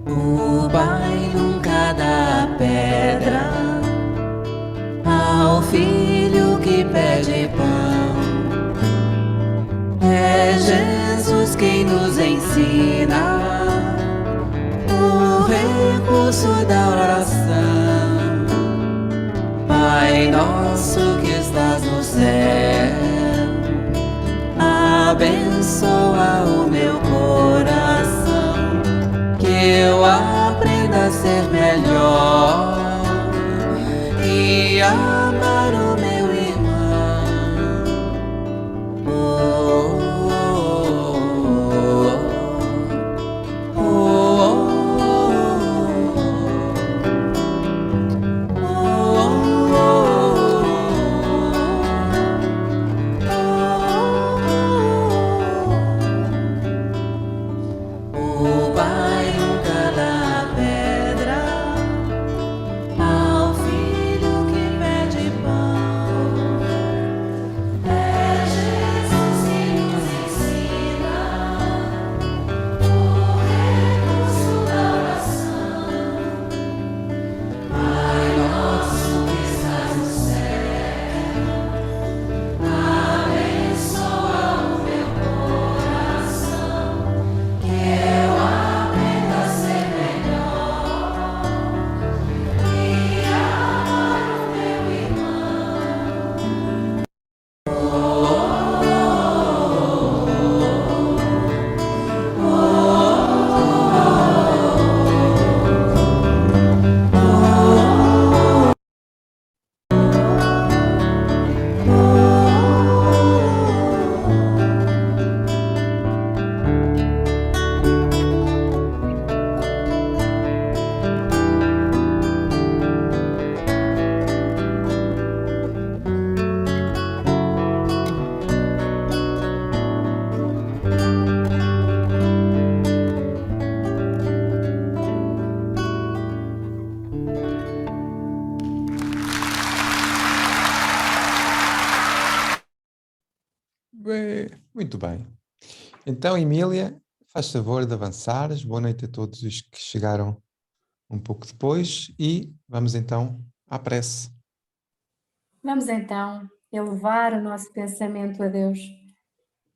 O Pai nunca dá pedra ao filho que pede pão. É Jesus quem nos ensina o recurso da oração. Pai nosso que estás no céu, abençoa o meu coração, que eu aprenda a ser melhor e amar o meu irmão. Oh, oh, oh, o Pai nunca dá pedra ao filho que pede pão. É Jesus que nos ensina o recurso da oração. Pai nosso que estás no céu, abençoa o meu coração, que eu aprenda a ser melhor e amar o meu irmão. Muito bem. Então, Emília, faz favor de avançares. Boa noite a todos os que chegaram um pouco depois e vamos então à prece. Vamos então elevar o nosso pensamento a Deus.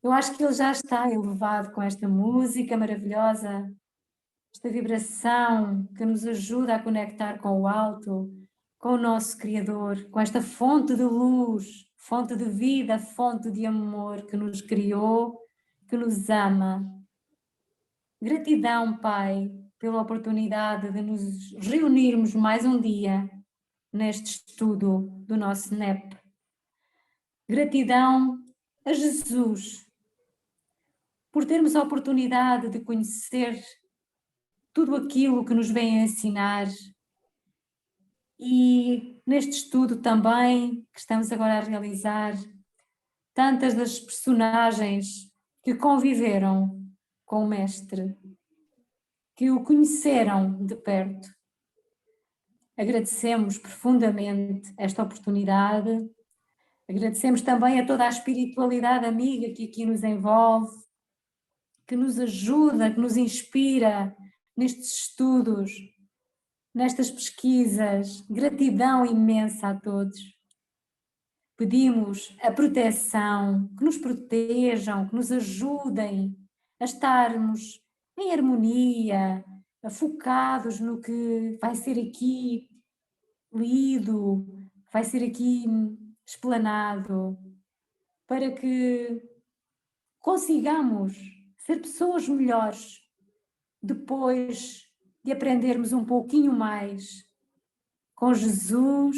Eu acho que Ele já está elevado com esta música maravilhosa, esta vibração que nos ajuda a conectar com o alto, com o nosso Criador, com esta fonte de luz, fonte de vida, fonte de amor que nos criou, que nos ama. Gratidão, Pai, pela oportunidade de nos reunirmos mais um dia neste estudo do nosso NEP. Gratidão a Jesus por termos a oportunidade de conhecer tudo aquilo que nos vem a ensinar e neste estudo também que estamos agora a realizar, tantas das personagens que conviveram com o Mestre, que o conheceram de perto. Agradecemos profundamente esta oportunidade, agradecemos também a toda a espiritualidade amiga que aqui nos envolve, que nos ajuda, que nos inspira nestes estudos, nestas pesquisas. Gratidão imensa a todos. Pedimos a proteção, que nos protejam, que nos ajudem a estarmos em harmonia, focados no que vai ser aqui lido, vai ser aqui explanado, para que consigamos ser pessoas melhores depois de aprendermos um pouquinho mais com Jesus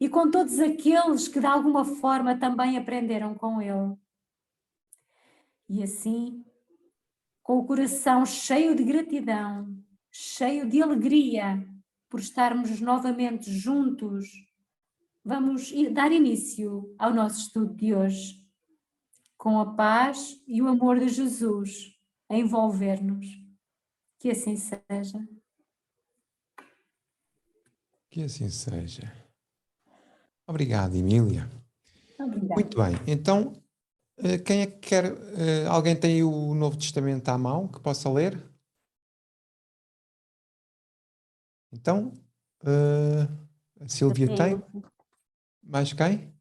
e com todos aqueles que de alguma forma também aprenderam com ele. E assim, com o coração cheio de gratidão, cheio de alegria por estarmos novamente juntos, vamos dar início ao nosso estudo de hoje, com a paz e o amor de Jesus a envolver-nos. Que assim seja. Que assim seja. Obrigado, Emília. Obrigada. Muito bem. Então, quem é que quer? Alguém tem o Novo Testamento à mão que possa ler? Então, a Sílvia tem? Mais quem?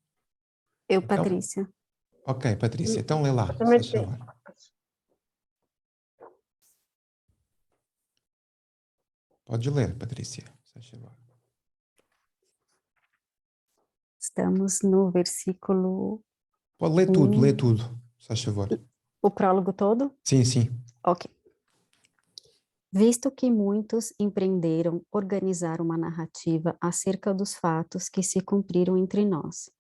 Eu, Então, Patrícia. ok, Patrícia. Então lê lá, Eu também se faz tenho. favor. Podes ler, Patrícia, se faz favor. Estamos no versículo... Pode ler tudo, se faz favor. O prólogo todo? Sim, sim. Ok. Visto que muitos empreenderam organizar uma narrativa acerca dos fatos que se cumpriram entre nós,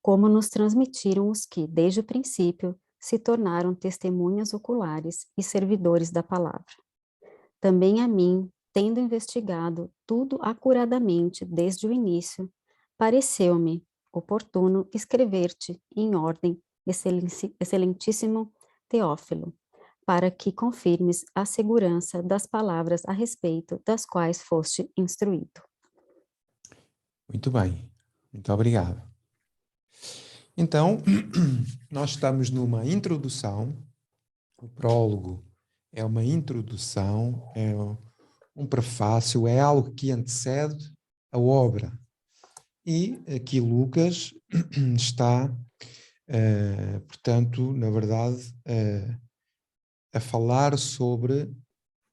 como nos transmitiram os que, desde o princípio, se tornaram testemunhas oculares e servidores da palavra. Também a mim, tendo investigado tudo acuradamente desde o início, pareceu-me oportuno escrever-te em ordem, excelentíssimo Teófilo, para que confirmes a segurança das palavras a respeito das quais foste instruído. Muito bem. Muito obrigado. Então, nós estamos numa introdução. O prólogo é uma introdução, é um prefácio, é algo que antecede a obra. E aqui Lucas está, portanto, na verdade, a falar sobre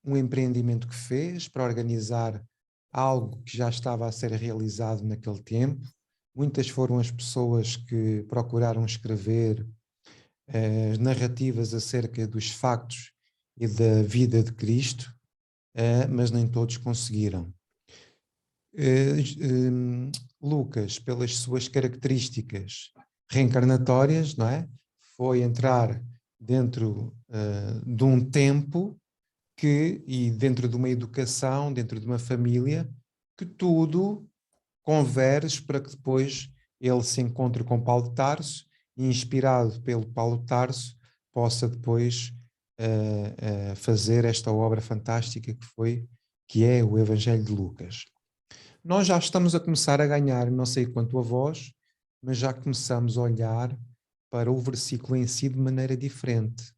um empreendimento que fez para organizar algo que já estava a ser realizado naquele tempo. Muitas foram as pessoas que procuraram escrever narrativas acerca dos factos e da vida de Cristo, mas nem todos conseguiram. Lucas, pelas suas características reencarnatórias, não é? Foi entrar dentro de um tempo e dentro de uma educação, dentro de uma família, que tudo converge para que depois ele se encontre com Paulo de Tarso e, inspirado pelo Paulo de Tarso, possa depois fazer esta obra fantástica que é o Evangelho de Lucas. Nós já estamos a começar a ganhar, não sei quanto a vós, mas já começamos a olhar para o versículo em si de maneira diferente,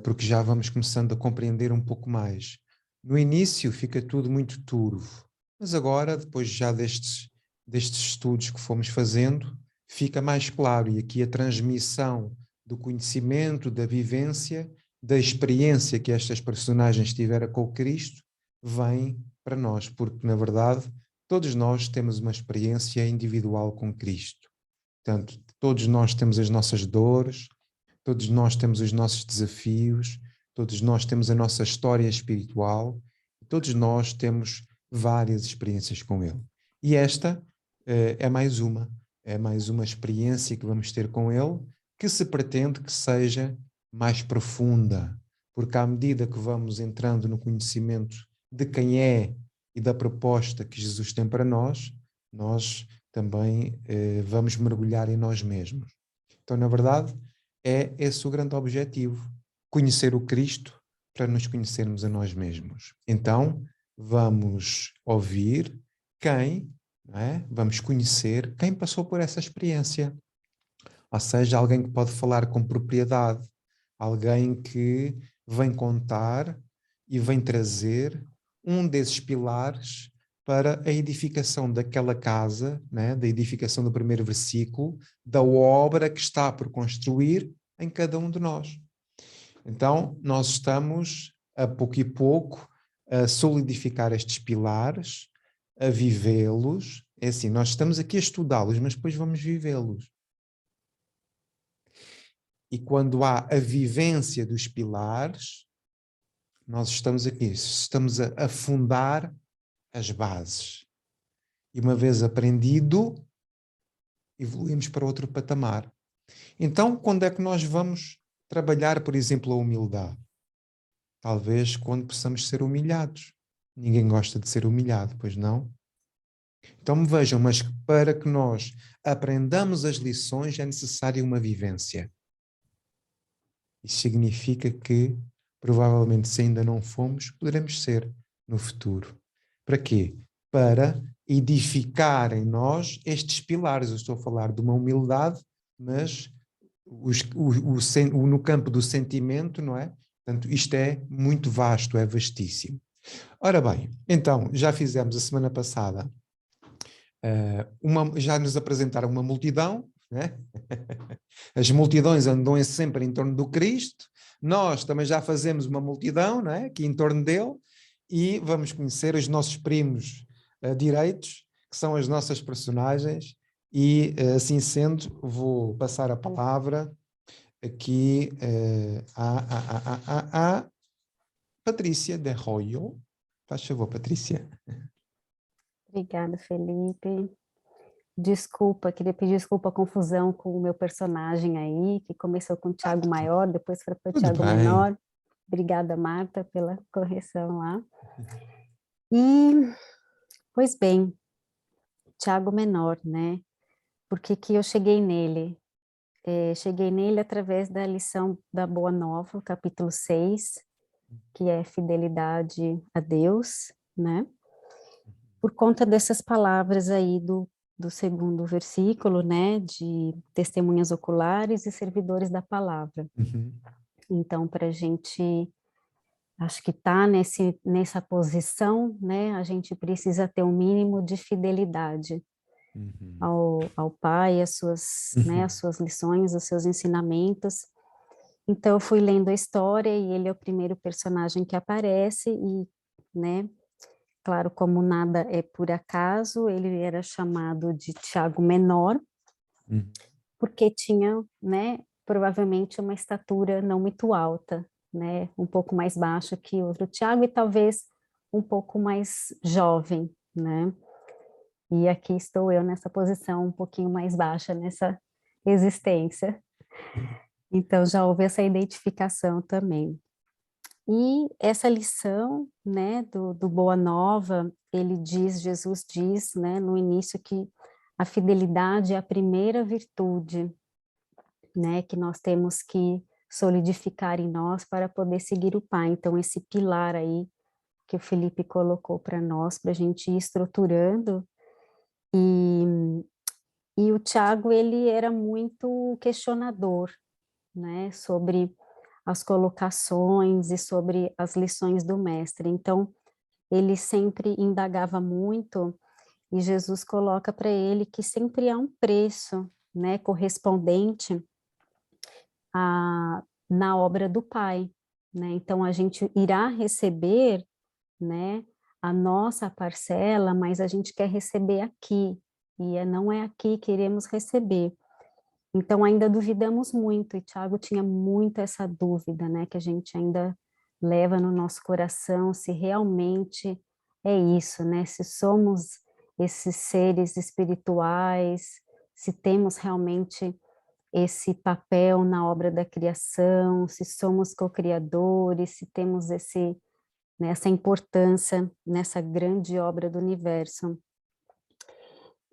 porque já vamos começando a compreender um pouco mais. No início fica tudo muito turvo, mas agora, depois já destes estudos que fomos fazendo, fica mais claro, e aqui a transmissão do conhecimento, da vivência, da experiência que estas personagens tiveram com o Cristo, vem para nós, porque na verdade todos nós temos uma experiência individual com Cristo. Portanto, todos nós temos as nossas dores, todos nós temos os nossos desafios, todos nós temos a nossa história espiritual, todos nós temos várias experiências com Ele. E esta é mais uma experiência que vamos ter com Ele, que se pretende que seja mais profunda, porque à medida que vamos entrando no conhecimento de quem é e da proposta que Jesus tem para nós, nós também vamos mergulhar em nós mesmos. Então, na verdade, é esse o grande objetivo, conhecer o Cristo para nos conhecermos a nós mesmos. Então, vamos ouvir não é? Vamos conhecer quem passou por essa experiência. Ou seja, alguém que pode falar com propriedade, alguém que vem contar e vem trazer um desses pilares para a edificação daquela casa, né? Da edificação do primeiro versículo, da obra que está por construir em cada um de nós. Então, nós estamos, a pouco e pouco, a solidificar estes pilares, a vivê-los. É assim, nós estamos aqui a estudá-los, mas depois vamos vivê-los. E quando há a vivência dos pilares, nós estamos aqui a afundar as bases. E uma vez aprendido, evoluímos para outro patamar. Então, quando é que nós vamos trabalhar, por exemplo, a humildade? Talvez quando possamos ser humilhados. Ninguém gosta de ser humilhado, pois não? Então me vejam, mas para que nós aprendamos as lições é necessária uma vivência. Isso significa que, provavelmente, se ainda não fomos, poderemos ser no futuro. Para quê? Para edificar em nós estes pilares. Eu estou a falar de uma humildade, mas no campo do sentimento, não é? Portanto, isto é muito vasto, é vastíssimo. Ora bem, então, já fizemos a semana passada, já nos apresentaram uma multidão, né? As multidões andam sempre em torno do Cristo, nós também já fazemos uma multidão, não é? Aqui em torno dele, e vamos conhecer os nossos primos direitos, que são as nossas personagens, e assim sendo, vou passar a palavra aqui a Patrícia de Arroio. Faz favor, Patrícia. Obrigada, Felipe. Desculpa, queria pedir desculpa a confusão com o meu personagem aí, que começou com o Tiago Maior, depois foi para o Tudo Tiago bem. Menor. Obrigada, Marta, pela correção lá. E, pois bem, Tiago Menor, né? Por que que eu cheguei nele? Cheguei nele através da lição da Boa Nova, capítulo 6, que é fidelidade a Deus, né? Por conta dessas palavras aí do segundo versículo, né, de testemunhas oculares e servidores da palavra. Uhum. Então, para a gente, acho que tá nessa posição, né, a gente precisa ter um mínimo de fidelidade ao Pai, às suas, né, às suas lições, aos seus ensinamentos. Então, eu fui lendo a história e ele é o primeiro personagem que aparece e, né, claro, como nada é por acaso, ele era chamado de Tiago Menor, porque tinha, né, provavelmente uma estatura não muito alta, né, um pouco mais baixa que o outro Tiago e talvez um pouco mais jovem, né, e aqui estou eu nessa posição um pouquinho mais baixa nessa existência. Então já houve essa identificação também. E essa lição, né, do Boa Nova, Jesus diz, né, no início que a fidelidade é a primeira virtude, né, que nós temos que solidificar em nós para poder seguir o Pai. Então, esse pilar aí que o Felipe colocou para nós, para a gente ir estruturando. E o Tiago, ele era muito questionador, né, sobre as colocações e sobre as lições do mestre. Então, ele sempre indagava muito e Jesus coloca para ele que sempre há um preço, né, correspondente na obra do Pai, né? Então, a gente irá receber, né, a nossa parcela, mas a gente quer receber aqui, e não é aqui que iremos receber. Então, ainda duvidamos muito, e Tiago tinha muito essa dúvida, né, que a gente ainda leva no nosso coração, se realmente é isso, né, se somos esses seres espirituais, se temos realmente esse papel na obra da criação, se somos co-criadores, se temos né, essa importância nessa grande obra do universo.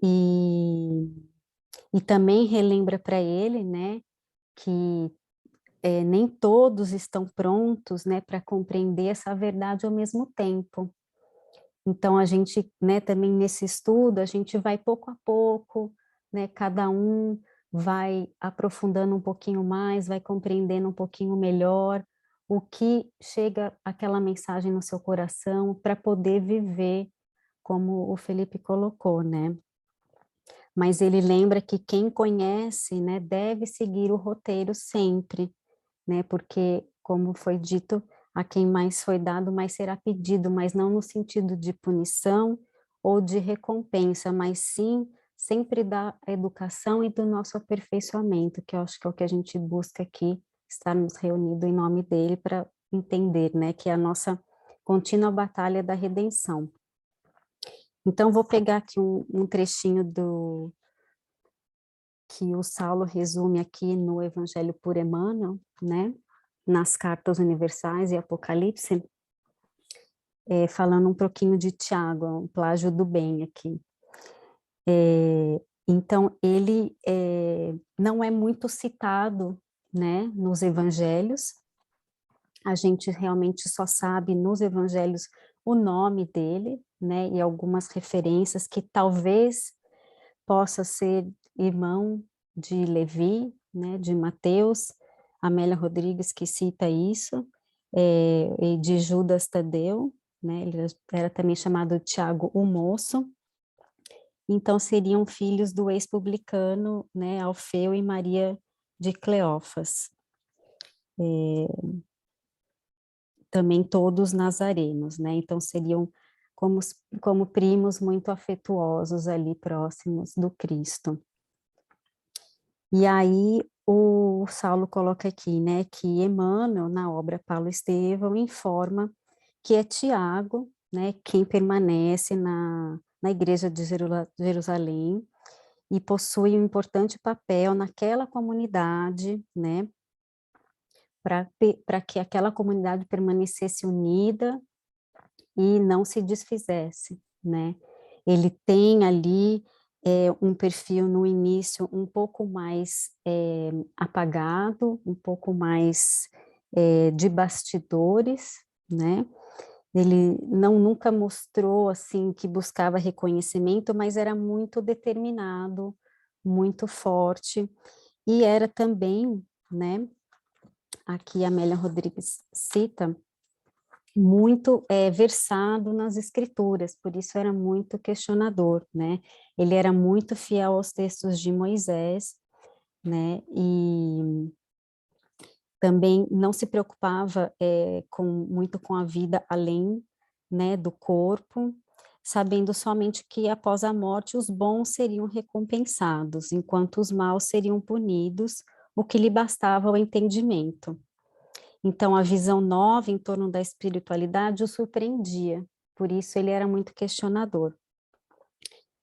E também relembra para ele, né, que nem todos estão prontos, né, para compreender essa verdade ao mesmo tempo. Então, a gente, né, também nesse estudo, a gente vai pouco a pouco, né, cada um vai aprofundando um pouquinho mais, vai compreendendo um pouquinho melhor o que chega aquela mensagem no seu coração para poder viver, como o Felipe colocou, né? Mas ele lembra que quem conhece, né, deve seguir o roteiro sempre, né? Porque, como foi dito, a quem mais foi dado, mais será pedido, mas não no sentido de punição ou de recompensa, mas sim sempre da educação e do nosso aperfeiçoamento, que eu acho que é o que a gente busca aqui, estarmos reunidos em nome dele para entender, né, que é a nossa contínua batalha da redenção. Então, vou pegar aqui um trechinho que o Saulo resume aqui no Evangelho por Emmanuel, né? Nas Cartas Universais e Apocalipse, falando um pouquinho de Tiago, um plágio do bem aqui. Então, ele não é muito citado, né, nos evangelhos. A gente realmente só sabe nos evangelhos o nome dele, né, e algumas referências que talvez possa ser irmão de Levi, né, de Mateus, Amélia Rodrigues que cita isso, e de Judas Tadeu, né, ele era também chamado Tiago o Moço. Então, seriam filhos do ex-publicano, né, Alfeu e Maria de Cleófas. Também todos nazarenos, né? Então, seriam como primos muito afetuosos ali, próximos do Cristo. E aí, o Saulo coloca aqui, né, que Emmanuel, na obra Paulo Estevão, informa que é Tiago, né, quem permanece na igreja de Jerusalém e possui um importante papel naquela comunidade, né, para que aquela comunidade permanecesse unida e não se desfizesse, né. Ele tem ali um perfil no início um pouco mais apagado, um pouco mais de bastidores, né. Ele nunca mostrou assim que buscava reconhecimento, mas era muito determinado, muito forte, e era também, né, aqui a Amélia Rodrigues cita, muito versado nas escrituras, por isso era muito questionador, né? Ele era muito fiel aos textos de Moisés, né? E também não se preocupava muito com a vida além, né, do corpo, sabendo somente que após a morte os bons seriam recompensados, enquanto os maus seriam punidos, o que lhe bastava ao entendimento. Então, a visão nova em torno da espiritualidade o surpreendia, por isso ele era muito questionador.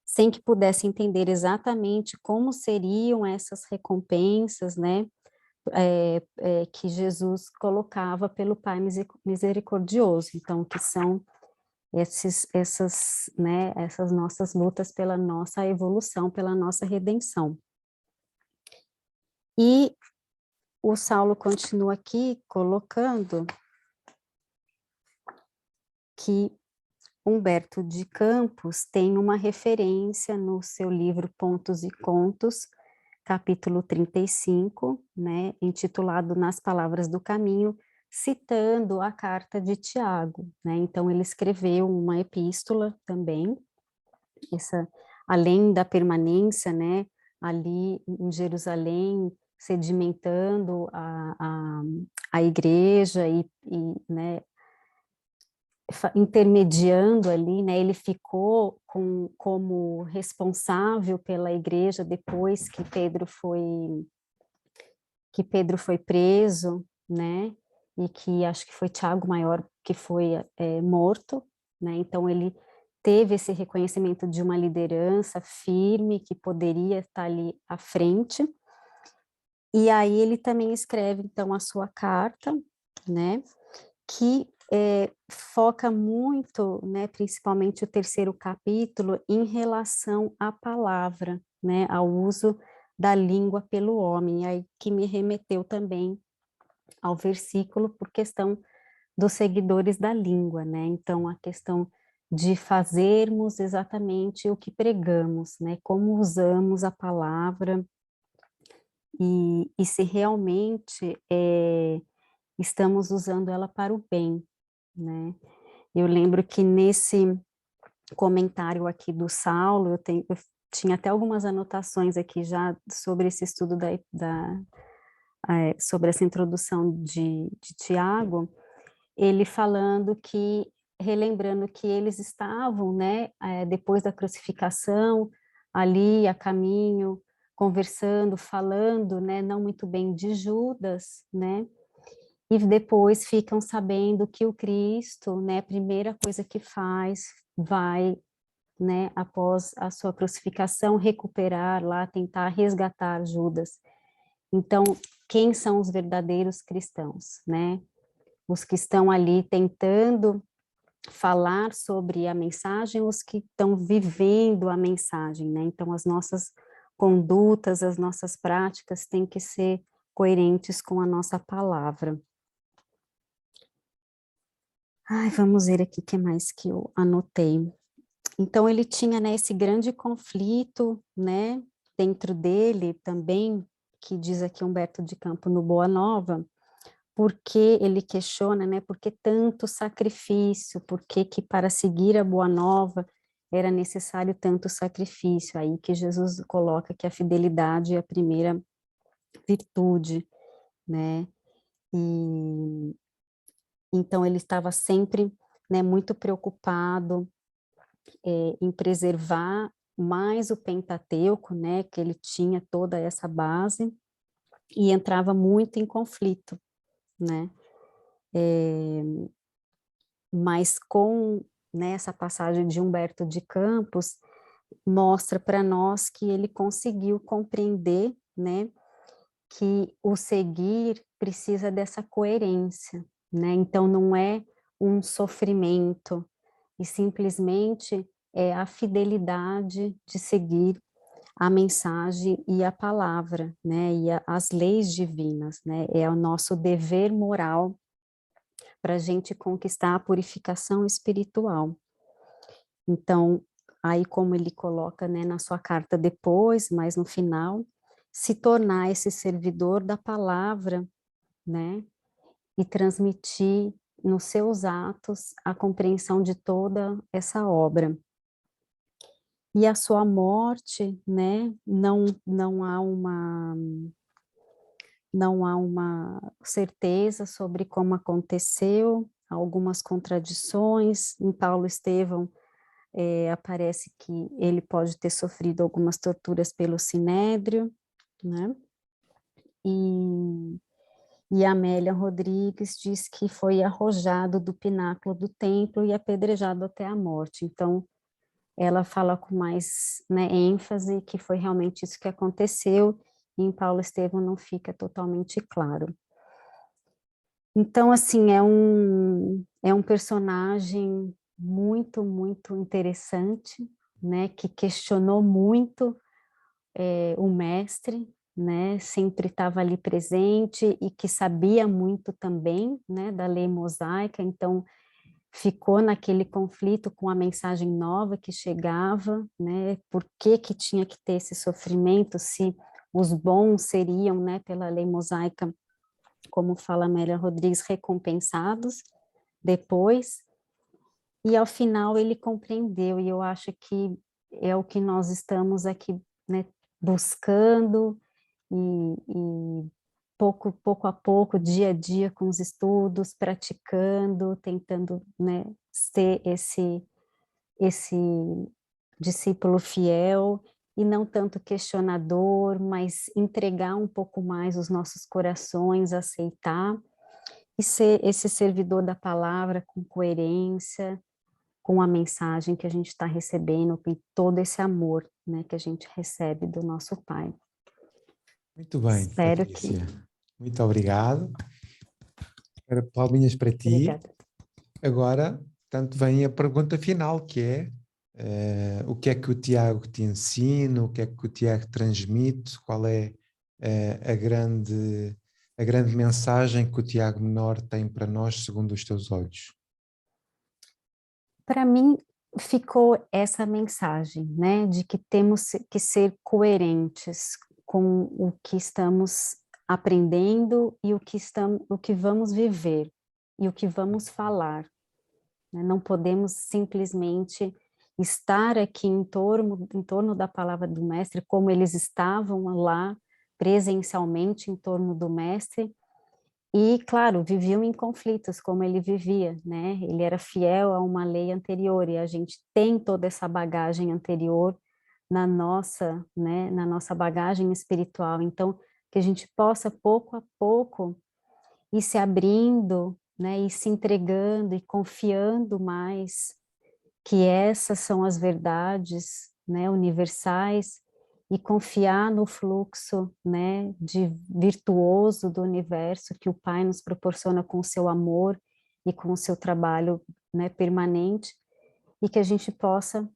Sem que pudesse entender exatamente como seriam essas recompensas, né, que Jesus colocava pelo Pai misericordioso. Então, que são essas nossas lutas pela nossa evolução, pela nossa redenção. E o Saulo continua aqui colocando que Humberto de Campos tem uma referência no seu livro Pontos e Contos, capítulo 35, né, intitulado Nas Palavras do Caminho, citando a carta de Tiago, né. Então ele escreveu uma epístola também, além da permanência, né, ali em Jerusalém, sedimentando a igreja né, intermediando ali, né, ele ficou como responsável pela igreja depois que Pedro foi preso, né, e que acho que foi Tiago Maior que foi morto, né, então ele teve esse reconhecimento de uma liderança firme que poderia estar ali à frente, e aí ele também escreve então a sua carta, né, que foca muito, né, principalmente o terceiro capítulo, em relação à palavra, né, ao uso da língua pelo homem, aí que me remeteu também ao versículo por questão dos seguidores da língua, né, então a questão de fazermos exatamente o que pregamos, né, como usamos a palavra e se realmente estamos usando ela para o bem, né. Eu lembro que nesse comentário aqui do Saulo, eu tinha até algumas anotações aqui já sobre esse estudo sobre essa introdução de Tiago, ele falando relembrando que eles estavam, né, depois da crucificação, ali a caminho, conversando, falando, né, não muito bem de Judas, né, e depois ficam sabendo que o Cristo, né, a primeira coisa que faz, vai né, após a sua crucificação, recuperar lá, tentar resgatar Judas. Então, quem são os verdadeiros cristãos, né? Os que estão ali tentando falar sobre a mensagem, os que estão vivendo a mensagem, né? Então, as nossas condutas, as nossas práticas têm que ser coerentes com a nossa palavra. Ai, vamos ver aqui o que mais que eu anotei. Então, ele tinha, né, esse grande conflito, né, dentro dele também, que diz aqui Humberto de Campos no Boa Nova, porque ele questiona, né, por que tanto sacrifício, por que para seguir a Boa Nova era necessário tanto sacrifício, aí que Jesus coloca que a fidelidade é a primeira virtude, né, e então ele estava sempre, né, muito preocupado em preservar mais o Pentateuco, né, que ele tinha toda essa base, e entrava muito em conflito, né, mas com, né, essa passagem de Humberto de Campos, mostra para nós que ele conseguiu compreender, né, que o seguir precisa dessa coerência, né, então não é um sofrimento, e simplesmente é a fidelidade de seguir a mensagem e a palavra, né, e as leis divinas, né, é o nosso dever moral para a gente conquistar a purificação espiritual. Então, aí como ele coloca, né, na sua carta depois, mas no final, se tornar esse servidor da palavra, né, e transmitir nos seus atos a compreensão de toda essa obra. E a sua morte, né, não há uma certeza sobre como aconteceu, algumas contradições. Em Paulo Estevão, aparece que ele pode ter sofrido algumas torturas pelo Sinédrio, né? E Amélia Rodrigues diz que foi arrojado do pináculo do templo e apedrejado até a morte. Então, ela fala com mais, né, ênfase que foi realmente isso que aconteceu, e em Paulo Estevão não fica totalmente claro. Então, assim, é um personagem muito, muito interessante, né, que questionou muito o mestre, né, sempre estava ali presente e que sabia muito também, né, da lei mosaica, então ficou naquele conflito com a mensagem nova que chegava, né, por que que tinha que ter esse sofrimento, se os bons seriam, né, pela lei mosaica, como fala Amélia Rodrigues, recompensados depois, e ao final ele compreendeu, e eu acho que é o que nós estamos aqui, né, buscando, e pouco a pouco, dia a dia, com os estudos, praticando, tentando, né, ser esse discípulo fiel, e não tanto questionador, mas entregar um pouco mais os nossos corações, aceitar, e ser esse servidor da palavra com coerência, com a mensagem que a gente está recebendo, com todo esse amor, né, que a gente recebe do nosso Pai. Muito bem, Espero que... Patrícia. Muito obrigado. Agora, palminhas para ti. Obrigada. Agora, portanto, vem a pergunta final, que é o que é que o Tiago te ensina, o que é que o Tiago transmite, qual é a grande mensagem que o Tiago Menor tem para nós, segundo os teus olhos? Para mim, ficou essa mensagem, né, de que temos que ser coerentes com o que estamos aprendendo e o que vamos viver e o que vamos falar, né? Não podemos simplesmente estar aqui em torno da palavra do mestre, como eles estavam lá presencialmente em torno do mestre, e, claro, viviam em conflitos, como ele vivia, né? Ele era fiel a uma lei anterior, e a gente tem toda essa bagagem anterior na nossa, né, na nossa bagagem espiritual. Então, que a gente possa, pouco a pouco, ir se abrindo, né, e se entregando e confiando mais, que essas são as verdades, né, universais, e confiar no fluxo, né, de virtuoso do universo que o Pai nos proporciona com o seu amor e com o seu trabalho, né, permanente, e que a gente possa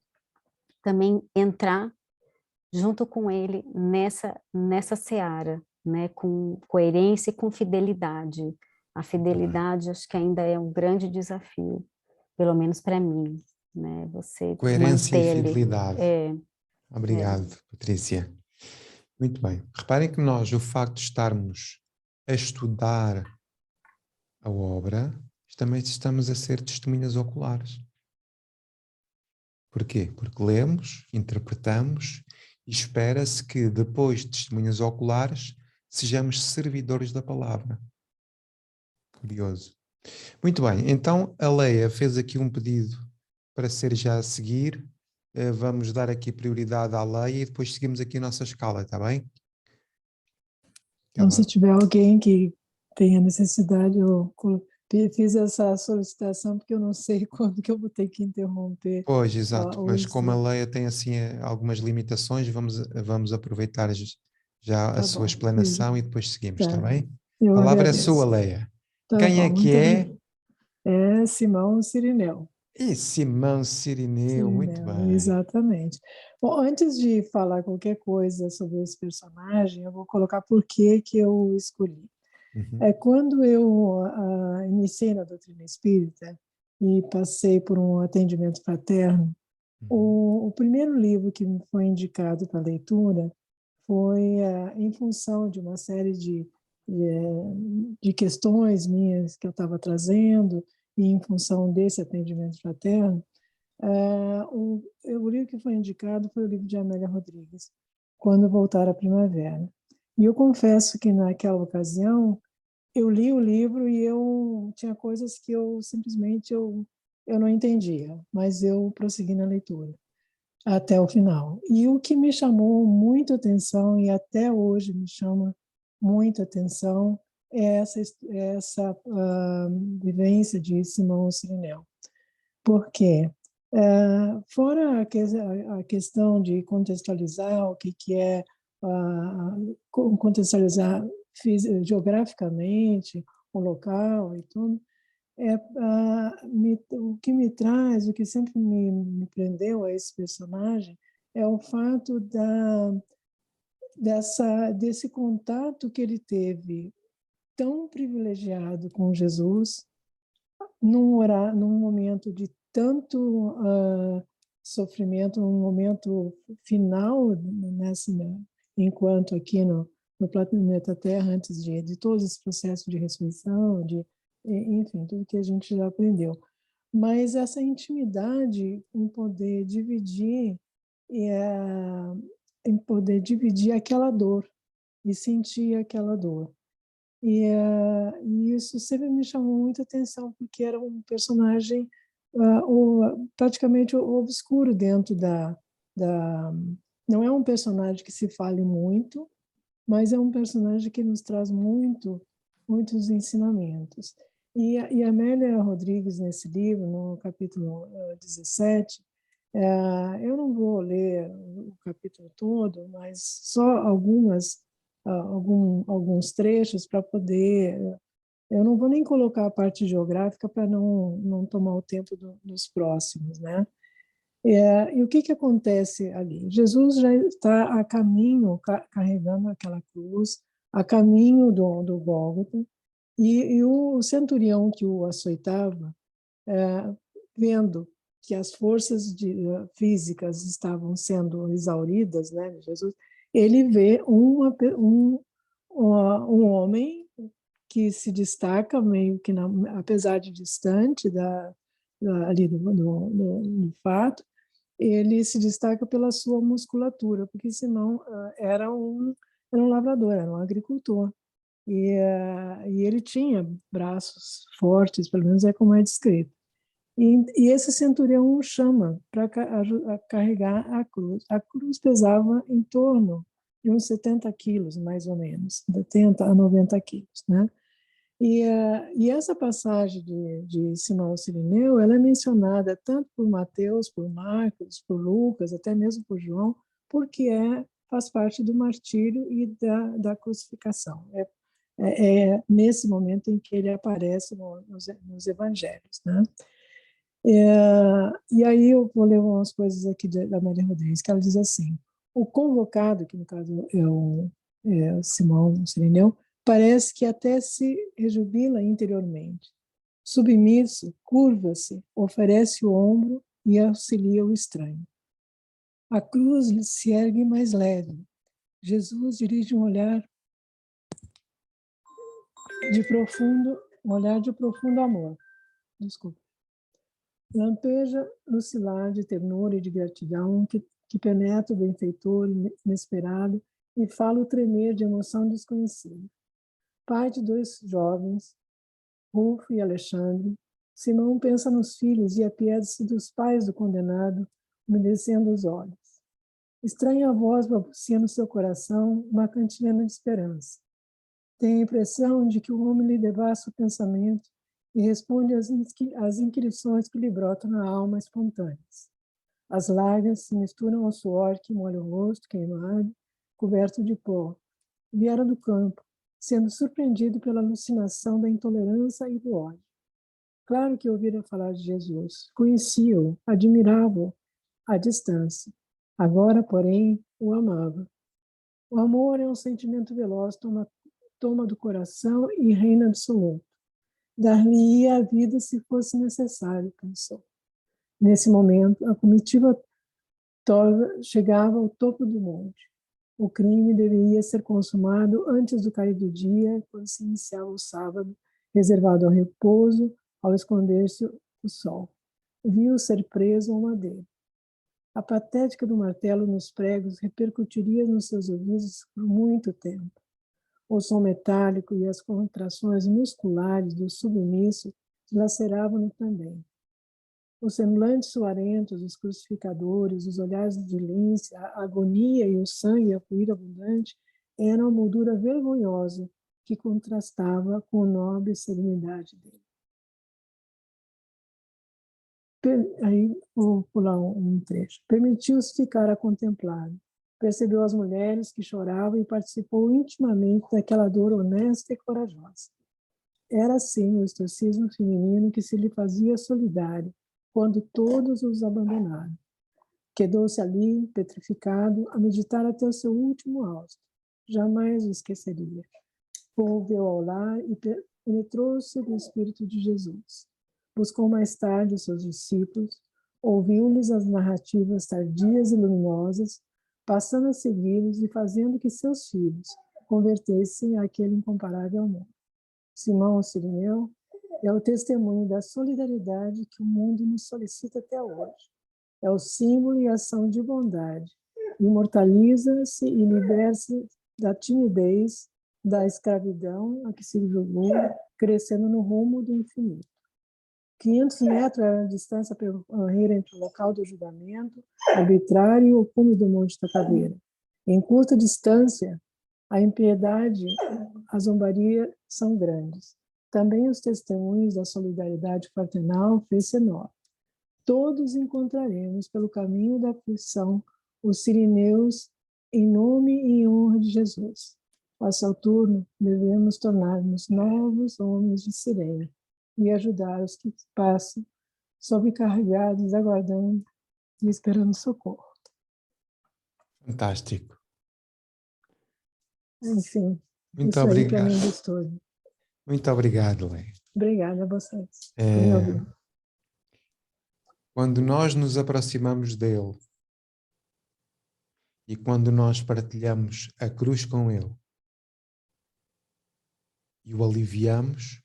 também entrar junto com ele nessa seara, né, com coerência e com fidelidade. A fidelidade acho que ainda é um grande desafio, pelo menos para mim, né, você Coerência e manter ali. fidelidade. Obrigado, Patrícia. Muito bem. Reparem que nós, o facto de estarmos a estudar a obra, também estamos a ser testemunhas oculares. Porquê? Porque lemos, interpretamos e espera-se que depois de testemunhas oculares sejamos servidores da palavra. Curioso. Muito bem, então a Leia fez aqui um pedido para ser já a seguir. Vamos dar aqui prioridade à Leia e depois seguimos aqui a nossa escala, está bem? Então, se tiver alguém que tenha necessidade, eu fiz essa solicitação porque eu não sei quando que eu vou ter que interromper. Pois, exato, mas como a Leia tem assim algumas limitações, vamos aproveitar já a sua explanação e depois seguimos, está bem? A palavra é sua, Leia. Quem é que é? É Simão Sirineu. E Simão Sirineu, muito bem. Exatamente. Bom, antes de falar qualquer coisa sobre esse personagem, eu vou colocar por que eu escolhi. Quando eu iniciei na doutrina espírita e passei por um atendimento fraterno, o primeiro livro que me foi indicado para leitura foi em função de uma série de questões minhas que eu estava trazendo, e em função desse atendimento fraterno, o livro que foi indicado foi o livro de Amélia Rodrigues, Quando Voltar à Primavera. E eu confesso que naquela ocasião eu li o livro e eu tinha coisas que eu simplesmente eu não entendia, mas eu prossegui na leitura até o final. E o que me chamou muito atenção e até hoje me chama muita atenção é essa vivência de Simão Sirineu. Por quê? Fora a questão de contextualizar o que é contextualizar geograficamente o local e tudo, o que me traz, o que sempre me prendeu a esse personagem é o fato desse contato que ele teve tão privilegiado com Jesus, num momento de tanto sofrimento, num momento final, enquanto aqui no planeta Terra, antes de todo esse processo de ressurreição, enfim, tudo que a gente já aprendeu. Mas essa intimidade em poder dividir, aquela dor e sentir aquela dor. E isso sempre me chamou muita atenção, porque era um personagem praticamente obscuro dentro não é um personagem que se fale muito, mas é um personagem que nos traz muitos ensinamentos. E a Amélia Rodrigues, nesse livro, no capítulo 17, eu não vou ler o capítulo todo, mas só alguns trechos para poder... Eu não vou nem colocar a parte geográfica para não tomar o tempo dos próximos, né? E o que acontece ali? Jesus já está a caminho, carregando aquela cruz, a caminho do Gólgota, e o centurião que o açoitava, vendo que as forças físicas estavam sendo exauridas, né, de Jesus, ele vê um homem que se destaca meio que, apesar de distante ali do fato, ele se destaca pela sua musculatura, porque senão era um lavrador, era um agricultor. E ele tinha braços fortes, pelo menos é como é descrito. E esse centurião o chama para carregar a cruz. A cruz pesava em torno de uns 70 quilos, mais ou menos, 70 a 90 quilos, né? E essa passagem de Simão Cirineu, ela é mencionada tanto por Mateus, por Marcos, por Lucas, até mesmo por João, porque faz parte do martírio e da crucificação. É nesse momento em que ele aparece nos evangelhos, né? E aí eu vou ler umas coisas aqui da Maria Rodrigues, que ela diz assim: o convocado, que no caso é o Simão Cirineu, parece que até se rejubila interiormente. Submisso, curva-se, oferece o ombro e auxilia o estranho. A cruz se ergue mais leve. Jesus dirige um olhar de profundo amor. Desculpa. Lampeja lucilar de ternura e de gratidão que penetra o benfeitor inesperado e fala o tremer de emoção desconhecida. Pai de 2 jovens, Rufo e Alexandre, Simão pensa nos filhos e apieda-se dos pais do condenado, umedecendo os olhos. Estranha voz balbucia no seu coração uma cantilena de esperança. Tem a impressão de que o homem lhe devassa o pensamento e responde às inquirições que lhe brotam na alma espontâneas. As lágrimas se misturam ao suor que molha o rosto queimado, coberto de pó. Viera do campo, sendo surpreendido pela alucinação da intolerância e do ódio. Claro que ouvira falar de Jesus, conhecia-o, admirava-o à distância. Agora, porém, o amava. O amor é um sentimento veloz, toma do coração e reina absoluto. Dar-lhe-ia a vida se fosse necessário, pensou. Nesse momento, a comitiva chegava ao topo do monte. O crime deveria ser consumado antes do cair do dia, quando se iniciava o sábado, reservado ao repouso, ao esconder-se o sol. Viu ser preso ao madeiro. A patética do martelo nos pregos repercutiria nos seus ouvidos por muito tempo. O som metálico e as contrações musculares do submisso dilaceravam-no também. Os semblantes suarentos dos crucificadores, os olhares de lince, a agonia e o sangue a fluir abundante eram a moldura vergonhosa que contrastava com a nobre serenidade dele. Aí vou pular um trecho. Permitiu-se ficar a contemplar. Percebeu as mulheres que choravam e participou intimamente daquela dor honesta e corajosa. Era assim o estoicismo feminino que se lhe fazia solidário quando todos os abandonaram. Quedou-se ali, petrificado, a meditar até o seu último hausto. Jamais o esqueceria. Volveu ao lar e penetrou-se do Espírito de Jesus. Buscou mais tarde os seus discípulos, ouviu-lhes as narrativas tardias e luminosas, passando a segui-los e fazendo que seus filhos convertessem àquele incomparável amor. Simão Cirineu é o testemunho da solidariedade que o mundo nos solicita até hoje. É o símbolo e ação de bondade. Imortaliza-se e libera-se da timidez, da escravidão a que se julgou, crescendo no rumo do infinito. 500 metros era a distância percorrida entre o local do julgamento arbitrário e o cume do Monte da Caveira. Em curta distância, a impiedade, a zombaria são grandes. Também os testemunhos da solidariedade fraternal fez-se enorme. Todos encontraremos pelo caminho da aflição os sirineus em nome e em honra de Jesus. A seu turno, devemos tornar-nos novos homens de Cirene e ajudar os que passam sobrecarregados, aguardando e esperando socorro. Fantástico. Enfim, Muito isso aí para obrigado. mim diz tudo. Muito obrigado, Lê. Obrigada a vocês por me ouvir. Quando nós nos aproximamos dele e quando nós partilhamos a cruz com ele e o aliviamos,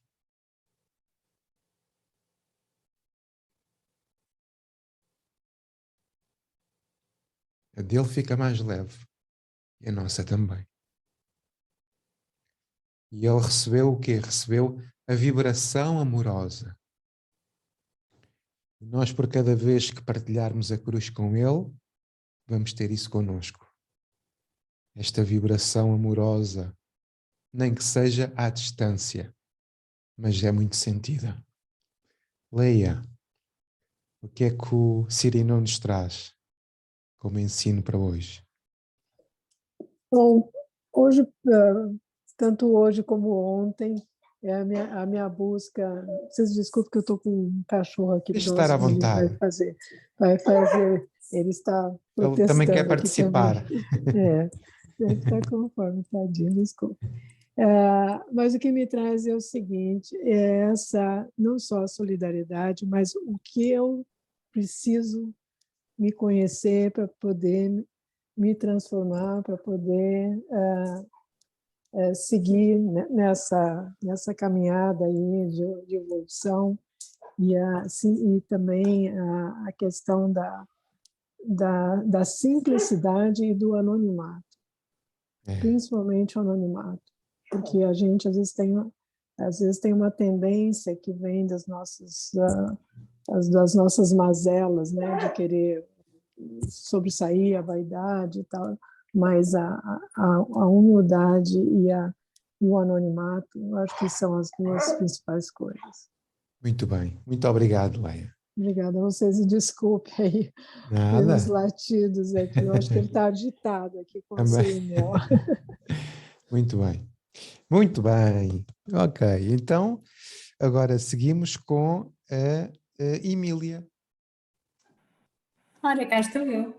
a dele fica mais leve e a nossa também. E ele recebeu o quê? Recebeu a vibração amorosa. E nós, por cada vez que partilharmos a cruz com ele, vamos ter isso connosco. Esta vibração amorosa, nem que seja à distância. mas é muito sentida. Leia, o que é que o Cirinão nos traz como ensino para hoje? Bom, hoje, tanto hoje como ontem, é a minha busca. Vocês desculpem que eu estou com um cachorro aqui Deixe estar à próximo, ele vontade. vai fazer, ele está Ele também quer protestando aqui também. participar. É, ele está com fome, tadinho, desculpa. Mas o que me traz é o seguinte, é essa, não só a solidariedade, mas o que eu preciso me conhecer para poder me transformar, para poder seguir nessa caminhada aí de evolução e também a questão da simplicidade e do anonimato, principalmente o anonimato, porque a gente às vezes tem uma tendência que vem das nossas mazelas, né, de querer sobressair a vaidade e tal, mas a humildade e o anonimato, eu acho que são as duas principais coisas. Muito bem. Muito obrigado, Leia. Obrigada a vocês e desculpe aí pelos Nada. latidos aqui, eu acho que ele está agitado aqui com a Também. Cirinel. Muito bem. Muito bem. Ok, então agora seguimos com a Emília. Ora, cá estou eu.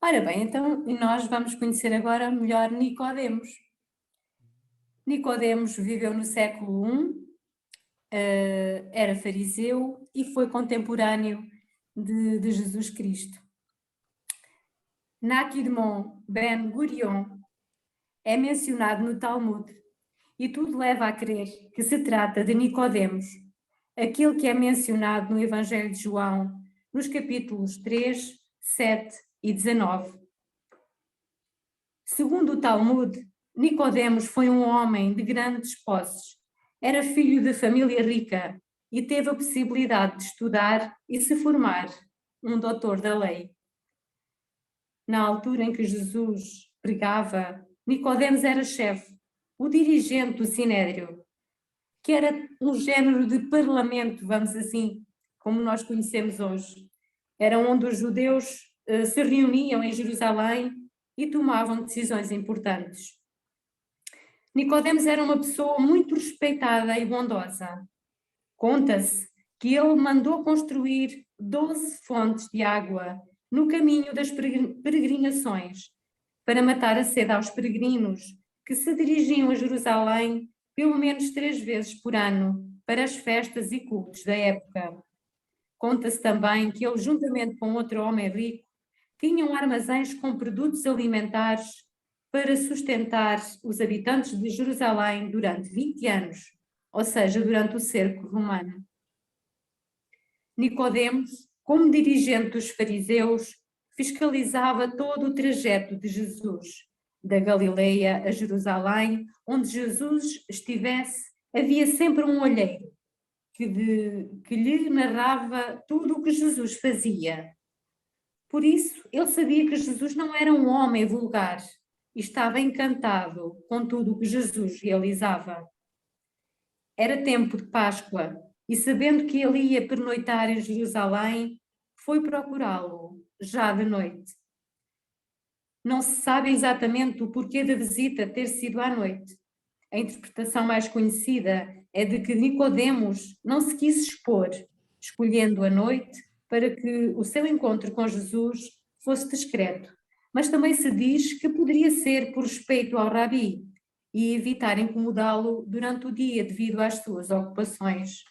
Ora bem, então nós vamos conhecer agora melhor Nicodemos. Nicodemos viveu no século I, era fariseu e foi contemporâneo de Jesus Cristo. Nakidmon Ben Gurion é mencionado no Talmud e tudo leva a crer que se trata de Nicodemos, aquele que é mencionado no Evangelho de João, nos capítulos 3, 7 e 19. Segundo o Talmud, Nicodemos foi um homem de grandes posses, era filho de família rica e teve a possibilidade de estudar e se formar, um doutor da lei. Na altura em que Jesus pregava, Nicodemos era chefe, o dirigente do Sinédrio, que era um género de parlamento, vamos assim, como nós conhecemos hoje. Era onde os judeus se reuniam em Jerusalém e tomavam decisões importantes. Nicodemos era uma pessoa muito respeitada e bondosa. Conta-se que ele mandou construir 12 fontes de água no caminho das peregrinações, para matar a sede aos peregrinos que se dirigiam a Jerusalém pelo menos 3 vezes por ano para as festas e cultos da época. Conta-se também que ele, juntamente com outro homem rico, tinham armazéns com produtos alimentares para sustentar os habitantes de Jerusalém durante 20 anos, ou seja, durante o cerco romano. Nicodemos, como dirigente dos fariseus, fiscalizava todo o trajeto de Jesus, da Galileia a Jerusalém, onde Jesus estivesse, havia sempre um olheiro que lhe narrava tudo o que Jesus fazia. Por isso, ele sabia que Jesus não era um homem vulgar e estava encantado com tudo o que Jesus realizava. Era tempo de Páscoa e, sabendo que ele ia pernoitar em Jerusalém, foi procurá-lo, já de noite. Não se sabe exatamente o porquê da visita ter sido à noite. A interpretação mais conhecida é de que Nicodemos não se quis expor, escolhendo a noite para que o seu encontro com Jesus fosse discreto. Mas também se diz que poderia ser por respeito ao Rabi e evitar incomodá-lo durante o dia devido às suas ocupações.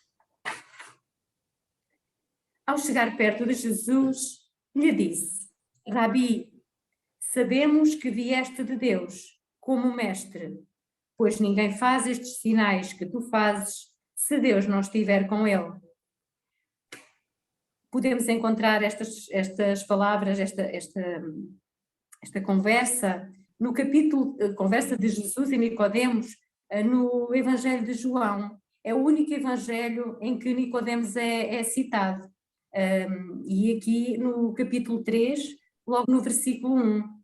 Ao chegar perto de Jesus, lhe disse: Rabi, sabemos que vieste de Deus como mestre, pois ninguém faz estes sinais que tu fazes se Deus não estiver com ele. Podemos encontrar estas palavras, esta conversa, no capítulo, conversa de Jesus e Nicodemos, no Evangelho de João. É o único evangelho em que Nicodemos é citado. E aqui no capítulo 3, logo no versículo 1.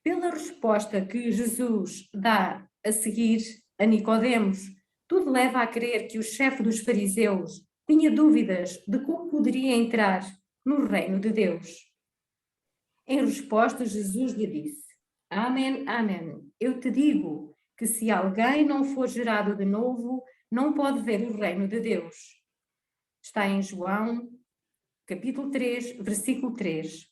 Pela resposta que Jesus dá a seguir, a Nicodemos, tudo leva a crer que o chefe dos fariseus tinha dúvidas de como poderia entrar no reino de Deus. Em resposta, Jesus lhe disse: Amém, amém. Eu te digo que se alguém não for gerado de novo, não pode ver o reino de Deus. Está em João, capítulo 3, versículo 3.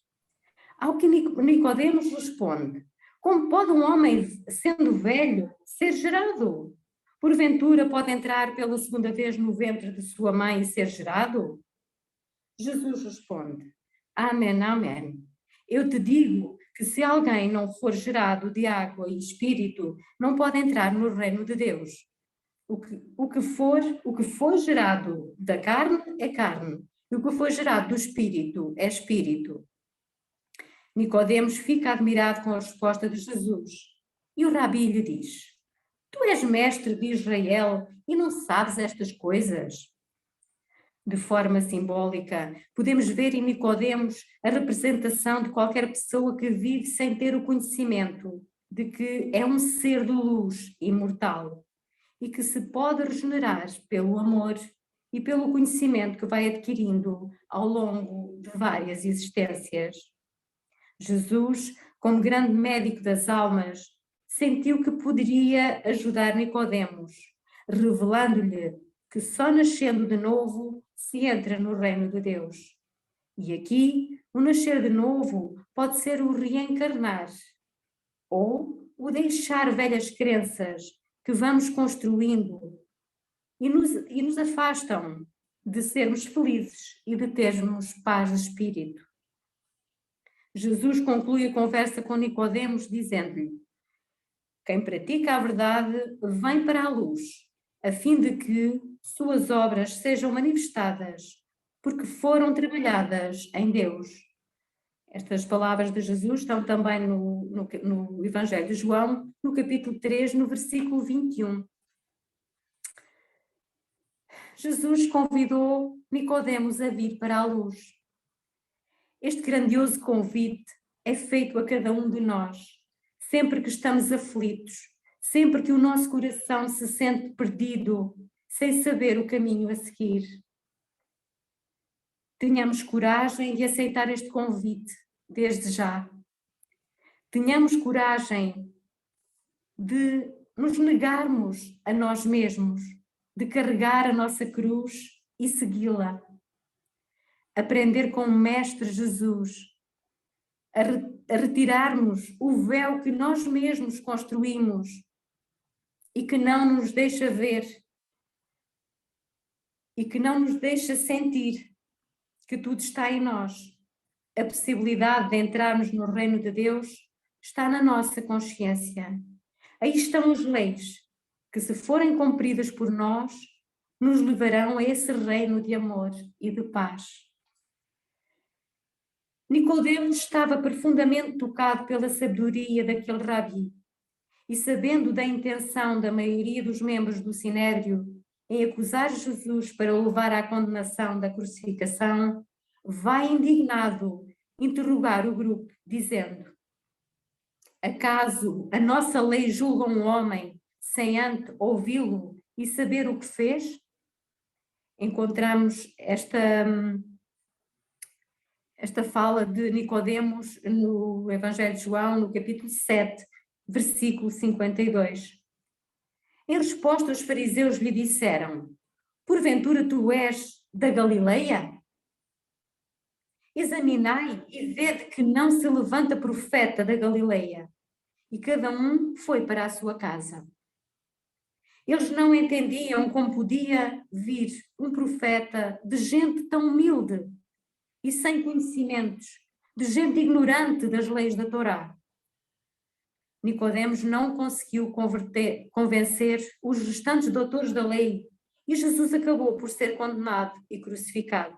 Ao que Nicodemos responde: como pode um homem, sendo velho, ser gerado? Porventura pode entrar pela segunda vez no ventre de sua mãe e ser gerado? Jesus responde: Amém, amém. Eu te digo que se alguém não for gerado de água e espírito, não pode entrar no reino de Deus. O que for gerado da carne é carne, e o que for gerado do espírito é espírito. Nicodemos fica admirado com a resposta de Jesus. E o rabi lhe diz: Tu és mestre de Israel e não sabes estas coisas? De forma simbólica, podemos ver em Nicodemos a representação de qualquer pessoa que vive sem ter o conhecimento de que é um ser de luz imortal e que se pode regenerar pelo amor e pelo conhecimento que vai adquirindo ao longo de várias existências. Jesus, como grande médico das almas, sentiu que poderia ajudar Nicodemos, revelando-lhe que só nascendo de novo se entra no reino de Deus. E aqui, o nascer de novo pode ser o reencarnar, ou o deixar velhas crenças que vamos construindo e nos afastam de sermos felizes e de termos paz de espírito. Jesus conclui a conversa com Nicodemos dizendo-lhe: quem pratica a verdade vem para a luz, a fim de que suas obras sejam manifestadas, porque foram trabalhadas em Deus. Estas palavras de Jesus estão também no Evangelho de João, no capítulo 3, no versículo 21. Jesus convidou Nicodemos a vir para a luz. Este grandioso convite é feito a cada um de nós, sempre que estamos aflitos, sempre que o nosso coração se sente perdido, sem saber o caminho a seguir. Tenhamos coragem de aceitar este convite, desde já. Tenhamos coragem de nos negarmos a nós mesmos, de carregar a nossa cruz e segui-la. Aprender com o Mestre Jesus, a retirarmos o véu que nós mesmos construímos e que não nos deixa ver e que não nos deixa sentir que tudo está em nós. A possibilidade de entrarmos no reino de Deus está na nossa consciência. Aí estão as leis que, se forem cumpridas por nós, nos levarão a esse reino de amor e de paz. Nicodemos estava profundamente tocado pela sabedoria daquele rabi e, sabendo da intenção da maioria dos membros do Sinédrio em acusar Jesus para o levar à condenação da crucificação, vai indignado interrogar o grupo, dizendo: acaso a nossa lei julga um homem sem antes ouvi-lo e saber o que fez? Encontramos esta fala de Nicodemos no Evangelho de João, no capítulo 7, versículo 52. Em resposta, os fariseus lhe disseram: porventura tu és da Galileia? Examinai e vede que não se levanta profeta da Galileia. E cada um foi para a sua casa. Eles não entendiam como podia vir um profeta de gente tão humilde e sem conhecimentos, de gente ignorante das leis da Torá. Nicodemos não conseguiu convencer os restantes doutores da lei e Jesus acabou por ser condenado e crucificado.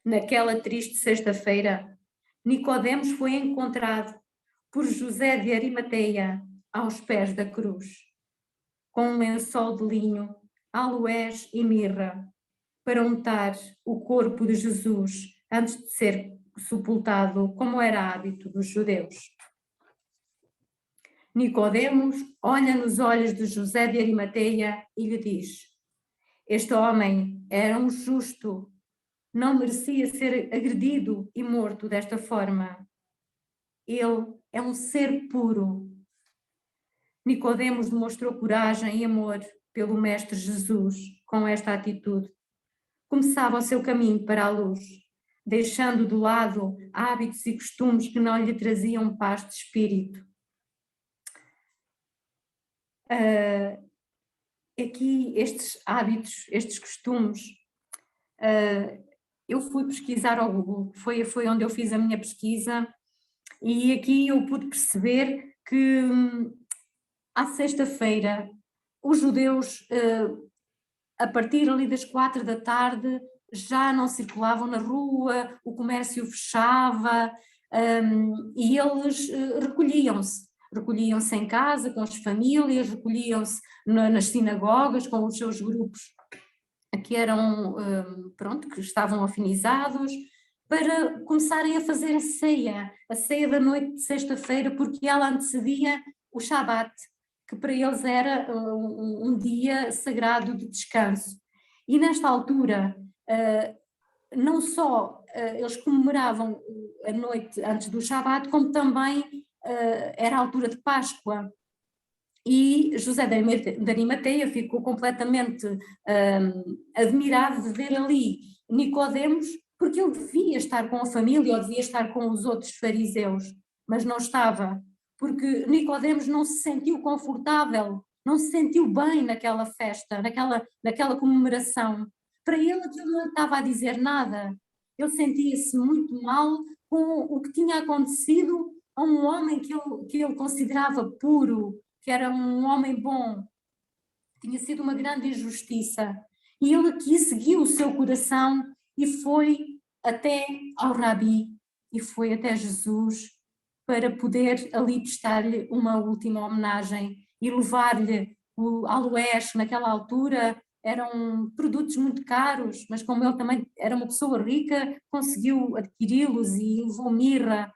Naquela triste sexta-feira, Nicodemos foi encontrado por José de Arimateia aos pés da cruz, com um lençol de linho, aloés e mirra, para untar o corpo de Jesus antes de ser sepultado, como era hábito dos judeus. Nicodemos olha nos olhos de José de Arimateia e lhe diz: este homem era um justo, não merecia ser agredido e morto desta forma. Ele é um ser puro. Nicodemos demonstrou coragem e amor pelo Mestre Jesus com esta atitude. Começava o seu caminho para a luz, deixando de lado hábitos e costumes que não lhe traziam paz de espírito. Aqui estes hábitos, estes costumes, eu fui pesquisar ao Google, foi onde eu fiz a minha pesquisa, e aqui eu pude perceber que à sexta-feira os judeus, a partir ali das 4 da tarde, já não circulavam na rua, o comércio fechava, e eles recolhiam-se em casa com as famílias, recolhiam-se nas sinagogas com os seus grupos que eram, pronto, que estavam afinizados, para começarem a fazer a ceia da noite de sexta-feira, porque ela antecedia o Shabat, que para eles era um dia sagrado de descanso. E nesta altura, não só eles comemoravam a noite antes do Shabat, como também era a altura de Páscoa. E José de Arimateia ficou completamente admirado de ver ali Nicodemos, porque ele devia estar com a família ou devia estar com os outros fariseus, mas não estava, porque Nicodemos não se sentiu confortável, não se sentiu bem naquela festa, naquela comemoração. Para ele aquilo não estava a dizer nada, ele sentia-se muito mal com o que tinha acontecido a um homem que ele considerava puro, que era um homem bom. Tinha sido uma grande injustiça. E ele aqui seguiu o seu coração e foi até ao Rabi, e foi até Jesus, para poder ali prestar-lhe uma última homenagem e levar-lhe o aloés. Naquela altura eram produtos muito caros, mas como ele também era uma pessoa rica, conseguiu adquiri-los e levou mirra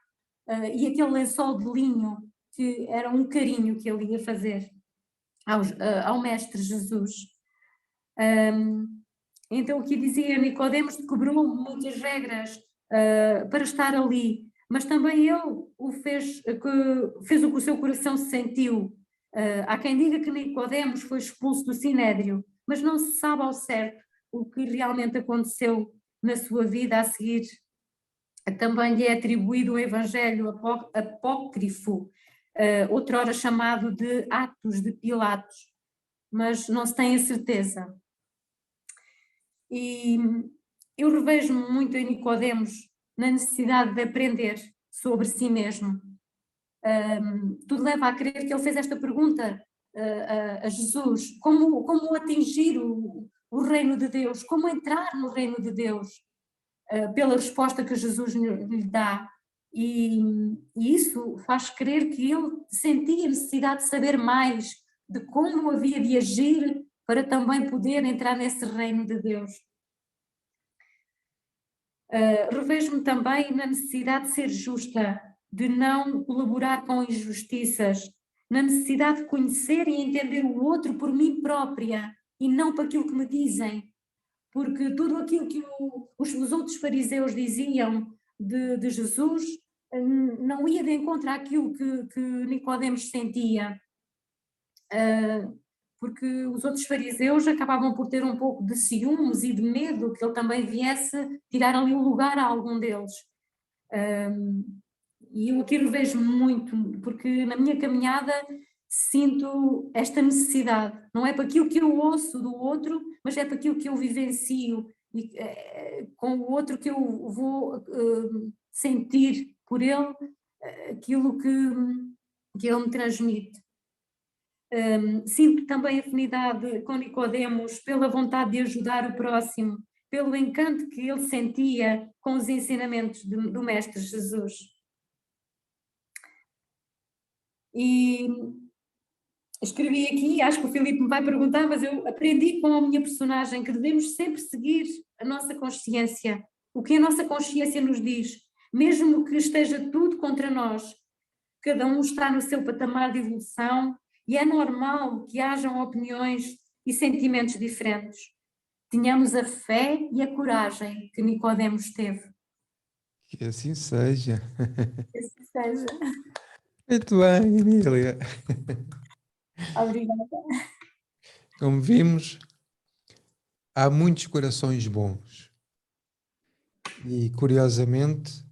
e aquele lençol de linho, que era um carinho que ele ia fazer ao Mestre Jesus. Então aqui dizia, Nicodemos quebrou muitas regras para estar ali, mas também ele fez o que o seu coração sentiu. Há quem diga que Nicodemos foi expulso do Sinédrio, mas não se sabe ao certo o que realmente aconteceu na sua vida a seguir. Também lhe é atribuído o Evangelho apócrifo, outrora chamado de Atos de Pilatos, mas não se tem a certeza. E eu revejo-me muito em Nicodemos na necessidade de aprender sobre si mesmo. Tudo leva a crer que ele fez esta pergunta a Jesus: como atingir o reino de Deus, como entrar no reino de Deus? Pela resposta que Jesus lhe dá, e isso faz crer que ele sentia necessidade de saber mais de como havia de agir para também poder entrar nesse reino de Deus. Revejo-me também na necessidade de ser justa, de não colaborar com injustiças, na necessidade de conhecer e entender o outro por mim própria e não por aquilo que me dizem. Porque tudo aquilo que os outros fariseus diziam de Jesus não ia de encontro àquilo que Nicodemos sentia, porque os outros fariseus acabavam por ter um pouco de ciúmes e de medo que ele também viesse tirar ali o lugar a algum deles. E eu aqui revejo muito, porque na minha caminhada sinto esta necessidade, não é para aquilo que eu ouço do outro, mas é para aquilo que eu vivencio e com o outro que eu vou sentir por ele aquilo que ele me transmite. Sinto também afinidade com Nicodemos pela vontade de ajudar o próximo, pelo encanto que ele sentia com os ensinamentos do Mestre Jesus. E escrevi aqui, acho que o Filipe me vai perguntar, mas eu aprendi com a minha personagem que devemos sempre seguir a nossa consciência, o que a nossa consciência nos diz, mesmo que esteja tudo contra nós. cada um está no seu patamar de evolução e é normal que hajam opiniões e sentimentos diferentes. Tenhamos a fé e a coragem que Nicodemos teve. Que assim seja. Que assim seja. Muito bem, Emília. Obrigada. Como vimos, há muitos corações bons. E, curiosamente,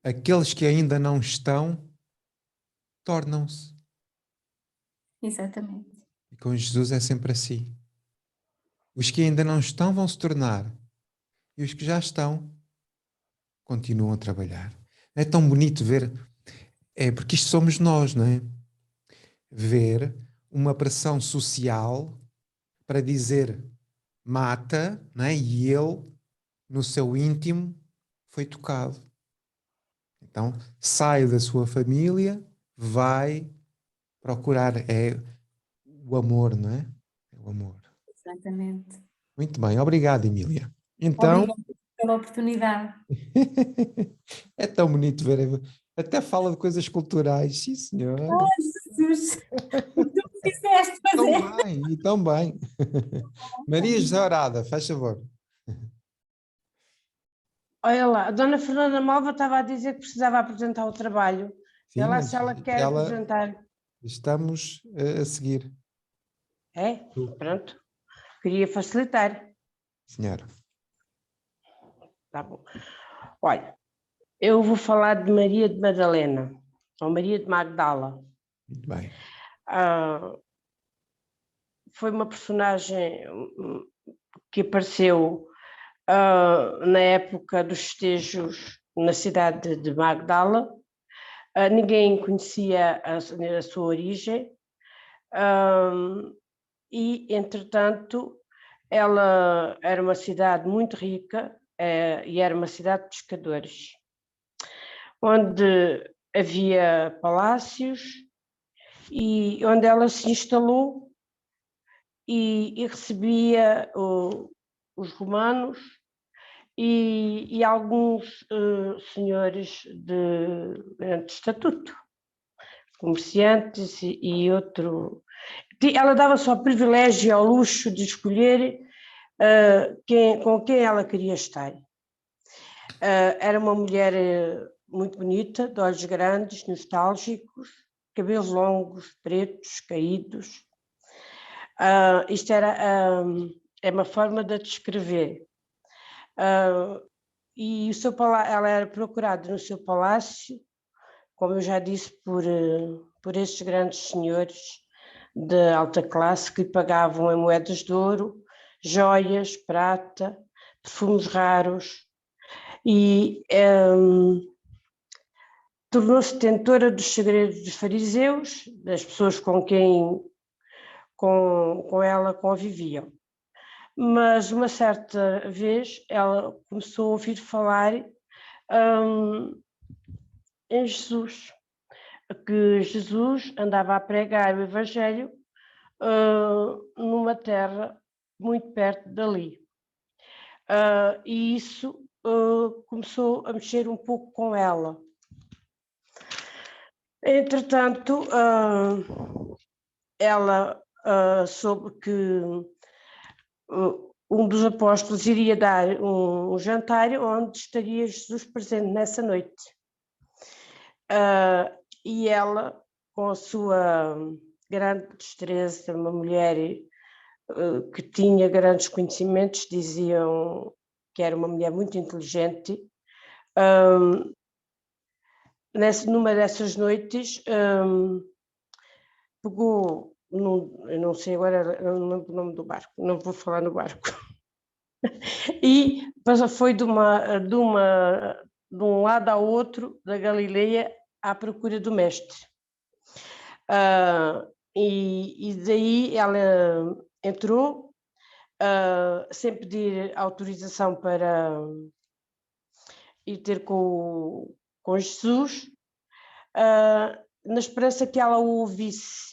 aqueles que ainda não estão, tornam-se. Exatamente. E com Jesus é sempre assim. Os que ainda não estão vão se tornar. E os que já estão, continuam a trabalhar. É tão bonito ver, porque isto somos nós, não é? Ver uma pressão social para dizer mata, não é? E ele, no seu íntimo, foi tocado. Então, sai da sua família, vai procurar, o amor, não é? É o amor. Exatamente. Muito bem, obrigado, Emília. Então, Obrigada pela oportunidade. é tão bonito ver, até fala de coisas culturais, sim senhor. Jesus, o que tu quiseste fazer. Tão bem, e tão bem. Maria José Orada, faz favor. Olha lá, a dona Fernanda Malva estava a dizer que precisava apresentar o trabalho. Sim, Ela, mas se ela quer ela, apresentar. estamos a seguir. É? Pronto. Queria facilitar. Senhora. Tá bom. Olha, eu vou falar de Maria de Madalena, ou Maria de Magdala. Muito bem. Foi uma personagem que apareceu na época dos festejos na cidade de Magdala. Ninguém conhecia a sua origem e, entretanto, ela era uma cidade muito rica e era uma cidade de pescadores, onde havia palácios e onde ela se instalou e recebia os romanos e alguns senhores de grande estatuto, comerciantes e outro. Ela dava só privilégio ao luxo de escolher com quem ela queria estar. Era uma mulher muito bonita, de olhos grandes, nostálgicos, cabelos longos, pretos, caídos. Isto é uma forma de a descrever. E ela era procurada no seu palácio, como eu já disse, por estes grandes senhores de alta classe que lhe pagavam em moedas de ouro, joias, prata, perfumes raros, e tornou-se detentora dos segredos dos fariseus, das pessoas com quem com ela conviviam. Mas uma certa vez ela começou a ouvir falar em Jesus, que Jesus andava a pregar o Evangelho numa terra muito perto dali. E isso começou a mexer um pouco com ela. Entretanto, ela soube que um dos apóstolos iria dar um jantar onde estaria Jesus presente nessa noite. E ela, com a sua grande destreza, uma mulher que tinha grandes conhecimentos, diziam que era uma mulher muito inteligente, numa dessas noites pegou, eu não sei agora, eu não lembro o nome do barco, não vou falar no barco, e foi de um lado ao outro da Galileia à procura do mestre. E daí ela entrou sem pedir autorização para ir ter com Jesus, na esperança que ela o ouvisse.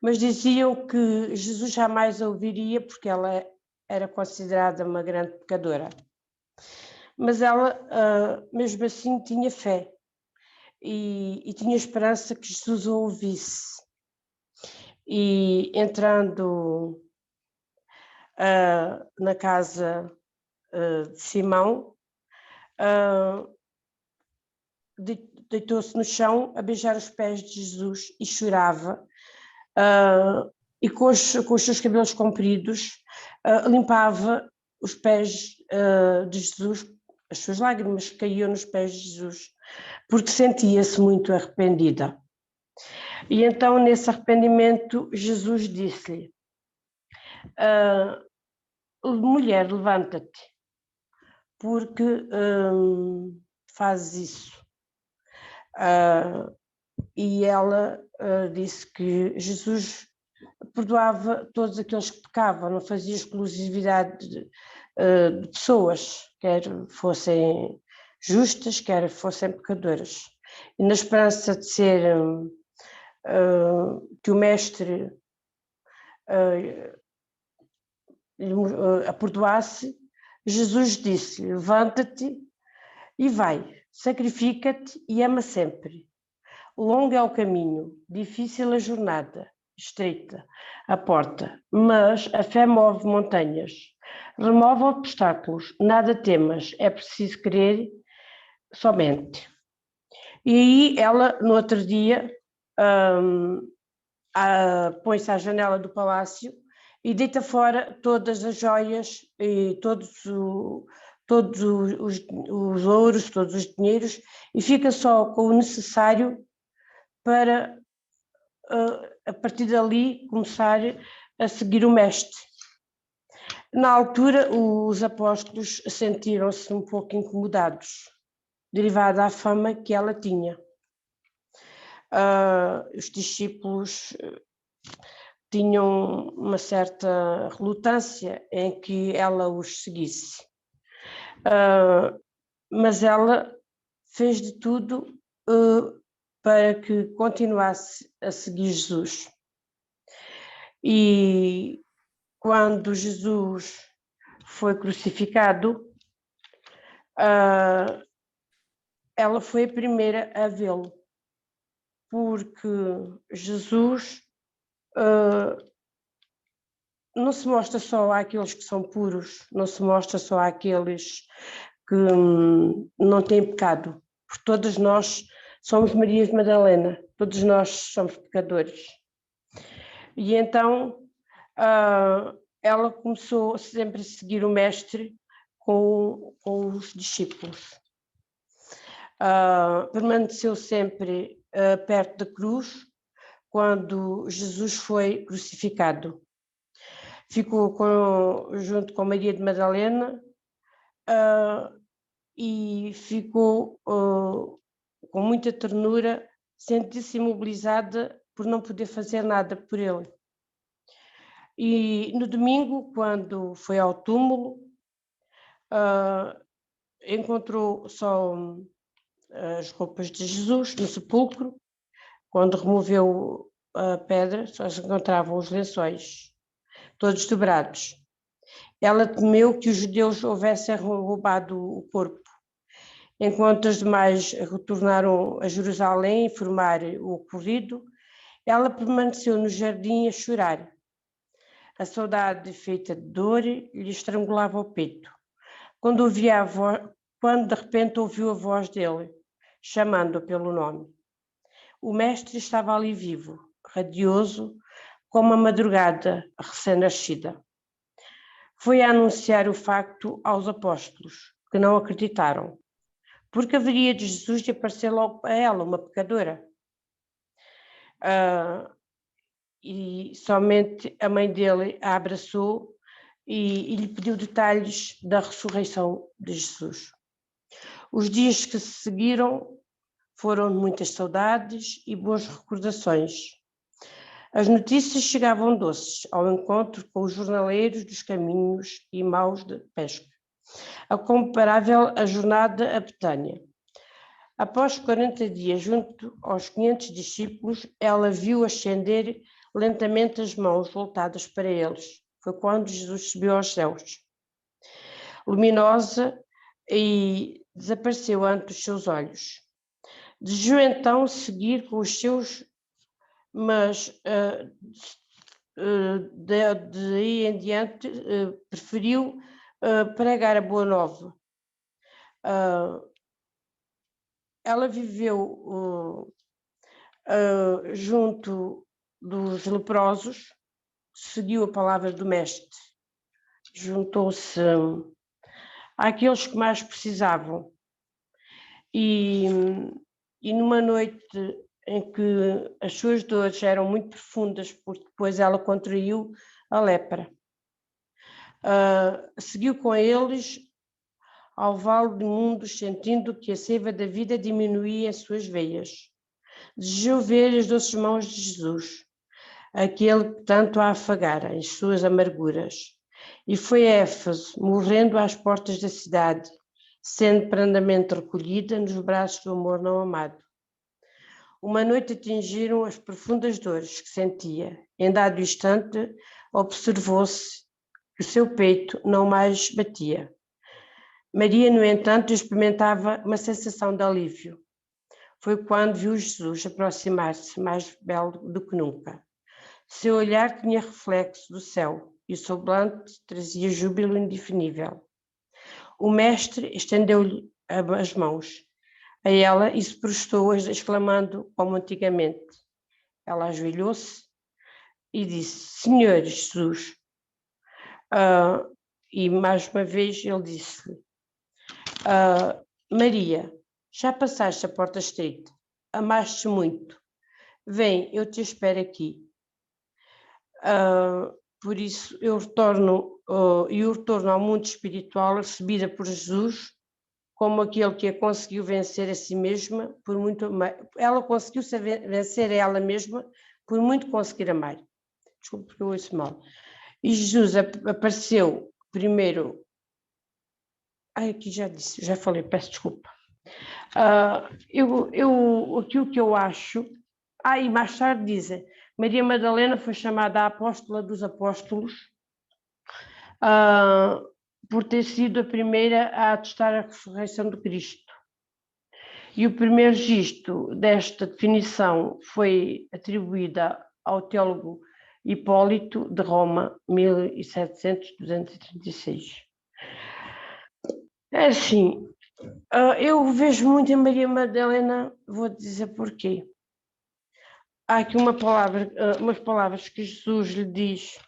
Mas diziam que Jesus jamais a ouviria porque ela era considerada uma grande pecadora. Mas ela, mesmo assim, tinha fé. e tinha esperança que Jesus o ouvisse. E entrando na casa de Simão, deitou-se no chão a beijar os pés de Jesus e chorava, e com os seus cabelos compridos limpava os pés de Jesus, as suas lágrimas caíam nos pés de Jesus, porque sentia-se muito arrependida. E então, nesse arrependimento, Jesus disse-lhe: mulher, levanta-te, porque fazes isso. E ela disse que Jesus perdoava todos aqueles que pecavam, não fazia exclusividade de pessoas, quer fossem justas, quer fossem pecadoras. E na esperança de ser que o mestre a perdoasse, Jesus disse: levanta-te e vai, sacrifica-te e ama sempre. Longo é o caminho, difícil a jornada, estreita a porta, mas a fé move montanhas, remove obstáculos, nada temas, é preciso crer somente. E aí ela, no outro dia, põe-se à janela do palácio e deita fora todas as joias e todos os ouros, todos os dinheiros, e fica só com o necessário para, a partir dali, começar a seguir o mestre. Na altura, os apóstolos sentiram-se um pouco incomodados, derivado da fama que ela tinha. Os discípulos tinham uma certa relutância em que ela os seguisse, mas ela fez de tudo para que continuasse a seguir Jesus. E quando Jesus foi crucificado, ela foi a primeira a vê-lo, porque Jesus não se mostra só àqueles que são puros, não se mostra só àqueles que não têm pecado, porque todos nós somos Marias de Madalena, todos nós somos pecadores. E então ela começou sempre a seguir o mestre com os discípulos. Permaneceu sempre perto da cruz quando Jesus foi crucificado. Ficou junto com Maria de Madalena e ficou com muita ternura, sentiu-se imobilizada por não poder fazer nada por ele. E no domingo, quando foi ao túmulo, encontrou só as roupas de Jesus no sepulcro. Quando removeu a pedra, só se encontravam os lençóis, todos dobrados. Ela temeu que os judeus houvessem roubado o corpo. Enquanto os demais retornaram a Jerusalém informar o ocorrido, ela permaneceu no jardim a chorar. A saudade feita de dor lhe estrangulava o peito. Quando de repente ouviu a voz dele, chamando-a pelo nome. O mestre estava ali vivo, radioso, como a madrugada recém-nascida. Foi a anunciar o facto aos apóstolos, que não acreditaram, porque haveria de Jesus de aparecer logo a ela, uma pecadora. E somente a mãe dele a abraçou e lhe pediu detalhes da ressurreição de Jesus. Os dias que se seguiram foram de muitas saudades e boas recordações. As notícias chegavam doces ao encontro com os jornaleiros dos caminhos e maus de pesca. A comparável a jornada a Betânia. Após 40 dias junto aos 500 discípulos, ela viu ascender lentamente as mãos voltadas para eles. Foi quando Jesus subiu aos céus, luminosa, e desapareceu ante os seus olhos. Desejou então seguir com os seus, mas daí em diante preferiu pregar a boa nova. Ela viveu junto dos leprosos, seguiu a palavra do mestre, juntou-se àqueles que mais precisavam. E numa noite em que as suas dores eram muito profundas, porque depois ela contraiu a lepra, seguiu com eles ao vale de mundos, sentindo que a seiva da vida diminuía em suas veias. Desejou ver as doces mãos de Jesus, aquele que tanto a afagara em suas amarguras, e foi a Éfeso, morrendo às portas da cidade, sendo prendamente recolhida nos braços do amor não amado. Uma noite atingiram as profundas dores que sentia. Em dado instante, observou-se que o seu peito não mais batia. Maria, no entanto, experimentava uma sensação de alívio. Foi quando viu Jesus aproximar-se, mais belo do que nunca. Seu olhar tinha reflexo do céu e o semblante trazia júbilo indefinível. O mestre estendeu-lhe as mãos a ela e se prostou, exclamando como antigamente. Ela ajoelhou-se e disse: Senhor Jesus. E mais uma vez ele disse-lhe: Maria, já passaste a porta estreita, amaste muito, vem, eu te espero aqui. Por isso eu retorno ao mundo espiritual, recebida por Jesus, como aquele que a conseguiu vencer a si mesma, ela conseguiu vencer a ela mesma, por muito conseguir amar. Desculpe, porque eu ouço mal. E Jesus apareceu primeiro. Aqui já disse, já falei, peço desculpa. Aquilo que eu acho. E mais tarde dizem, Maria Madalena foi chamada a apóstola dos apóstolos, por ter sido a primeira a atestar a ressurreição de Cristo. E o primeiro registro desta definição foi atribuída ao teólogo Hipólito de Roma, 1700-236. É assim, eu vejo muito em Maria Madalena, vou dizer porquê. Há aqui umas palavras que Jesus lhe diz.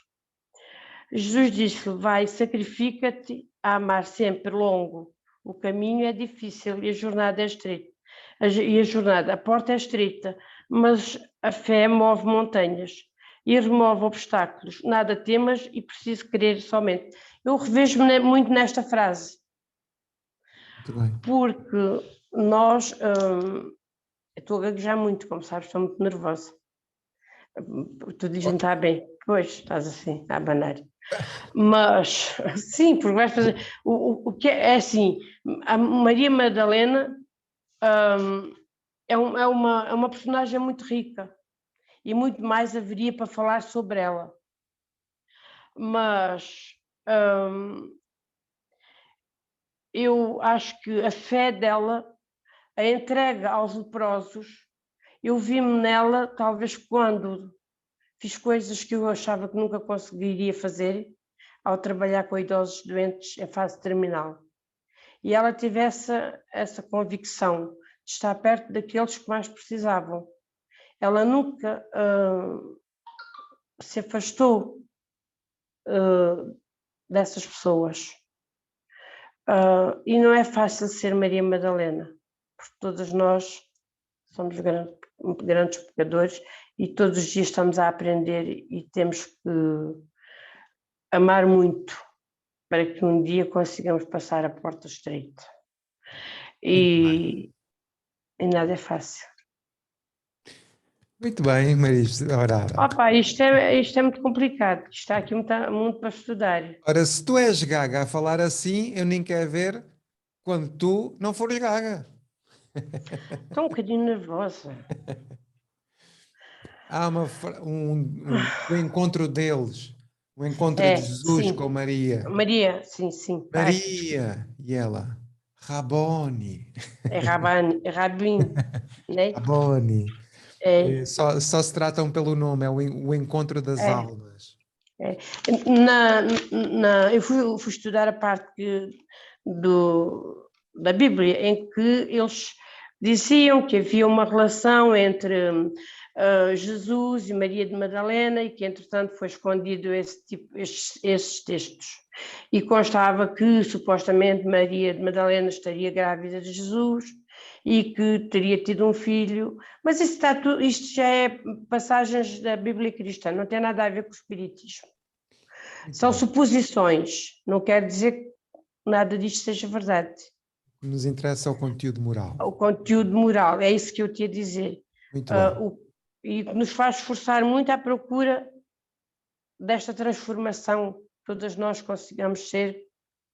Jesus disse-lhe: vai, sacrifica-te a amar sempre longo. O caminho é difícil e a jornada é estreita. A porta é estreita, mas a fé move montanhas e remove obstáculos. Nada temas e preciso crer somente. Eu revejo-me muito nesta frase. Muito bem. Porque nós... estou a gaguejar muito, como sabes, estou muito nervosa. Tu dizes não está bem. Pois, estás assim, a abanar. Mas, sim, porque vais fazer... O que é assim, a Maria Madalena é uma personagem muito rica e muito mais haveria para falar sobre ela. Mas eu acho que a fé dela, a entrega aos leprosos, eu vi-me nela, talvez quando fiz coisas que eu achava que nunca conseguiria fazer, ao trabalhar com idosos doentes em fase terminal. E ela teve essa convicção de estar perto daqueles que mais precisavam. Ela nunca se afastou dessas pessoas. E não é fácil ser Maria Madalena, porque todas nós somos grandes pecadores e todos os dias estamos a aprender e temos que amar muito para que um dia consigamos passar a porta estreita. E nada é fácil. Muito bem, Maria. Ora, isto é muito complicado. Está aqui muito para estudar. ora, se tu és gaga a falar assim, eu nem quero ver quando tu não fores gaga. Estou um bocadinho nervosa. Há o encontro deles, o encontro de Jesus sim. com Maria. Maria, sim. Maria, e ela, Rabboni. É Rabin, né? Rabboni. É, Só se tratam pelo nome, é o encontro das é. almas. É. Eu fui estudar a parte da Bíblia em que eles diziam que havia uma relação entre Jesus e Maria de Madalena e que entretanto foi escondido esses textos. E constava que supostamente Maria de Madalena estaria grávida de Jesus e que teria tido um filho, mas isto já é passagens da Bíblia cristã, não tem nada a ver com o espiritismo. São suposições, não quer dizer que nada disto seja verdade. O que nos interessa é o conteúdo moral. O conteúdo moral, é isso que eu te ia dizer. Muito bem. E nos faz esforçar muito à procura desta transformação, todas nós consigamos ser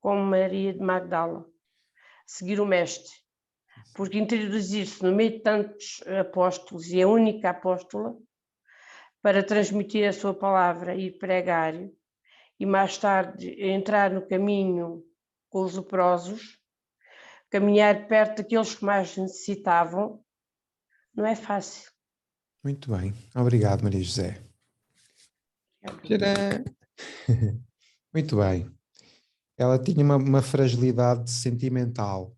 como Maria de Magdala, seguir o Mestre. Porque introduzir-se no meio de tantos apóstolos e a única apóstola para transmitir a sua palavra e pregar, e mais tarde entrar no caminho com os leprosos, caminhar perto daqueles que mais necessitavam, não é fácil. Muito bem. Obrigado, Maria José. Tcharam! Muito bem. Ela tinha uma fragilidade sentimental.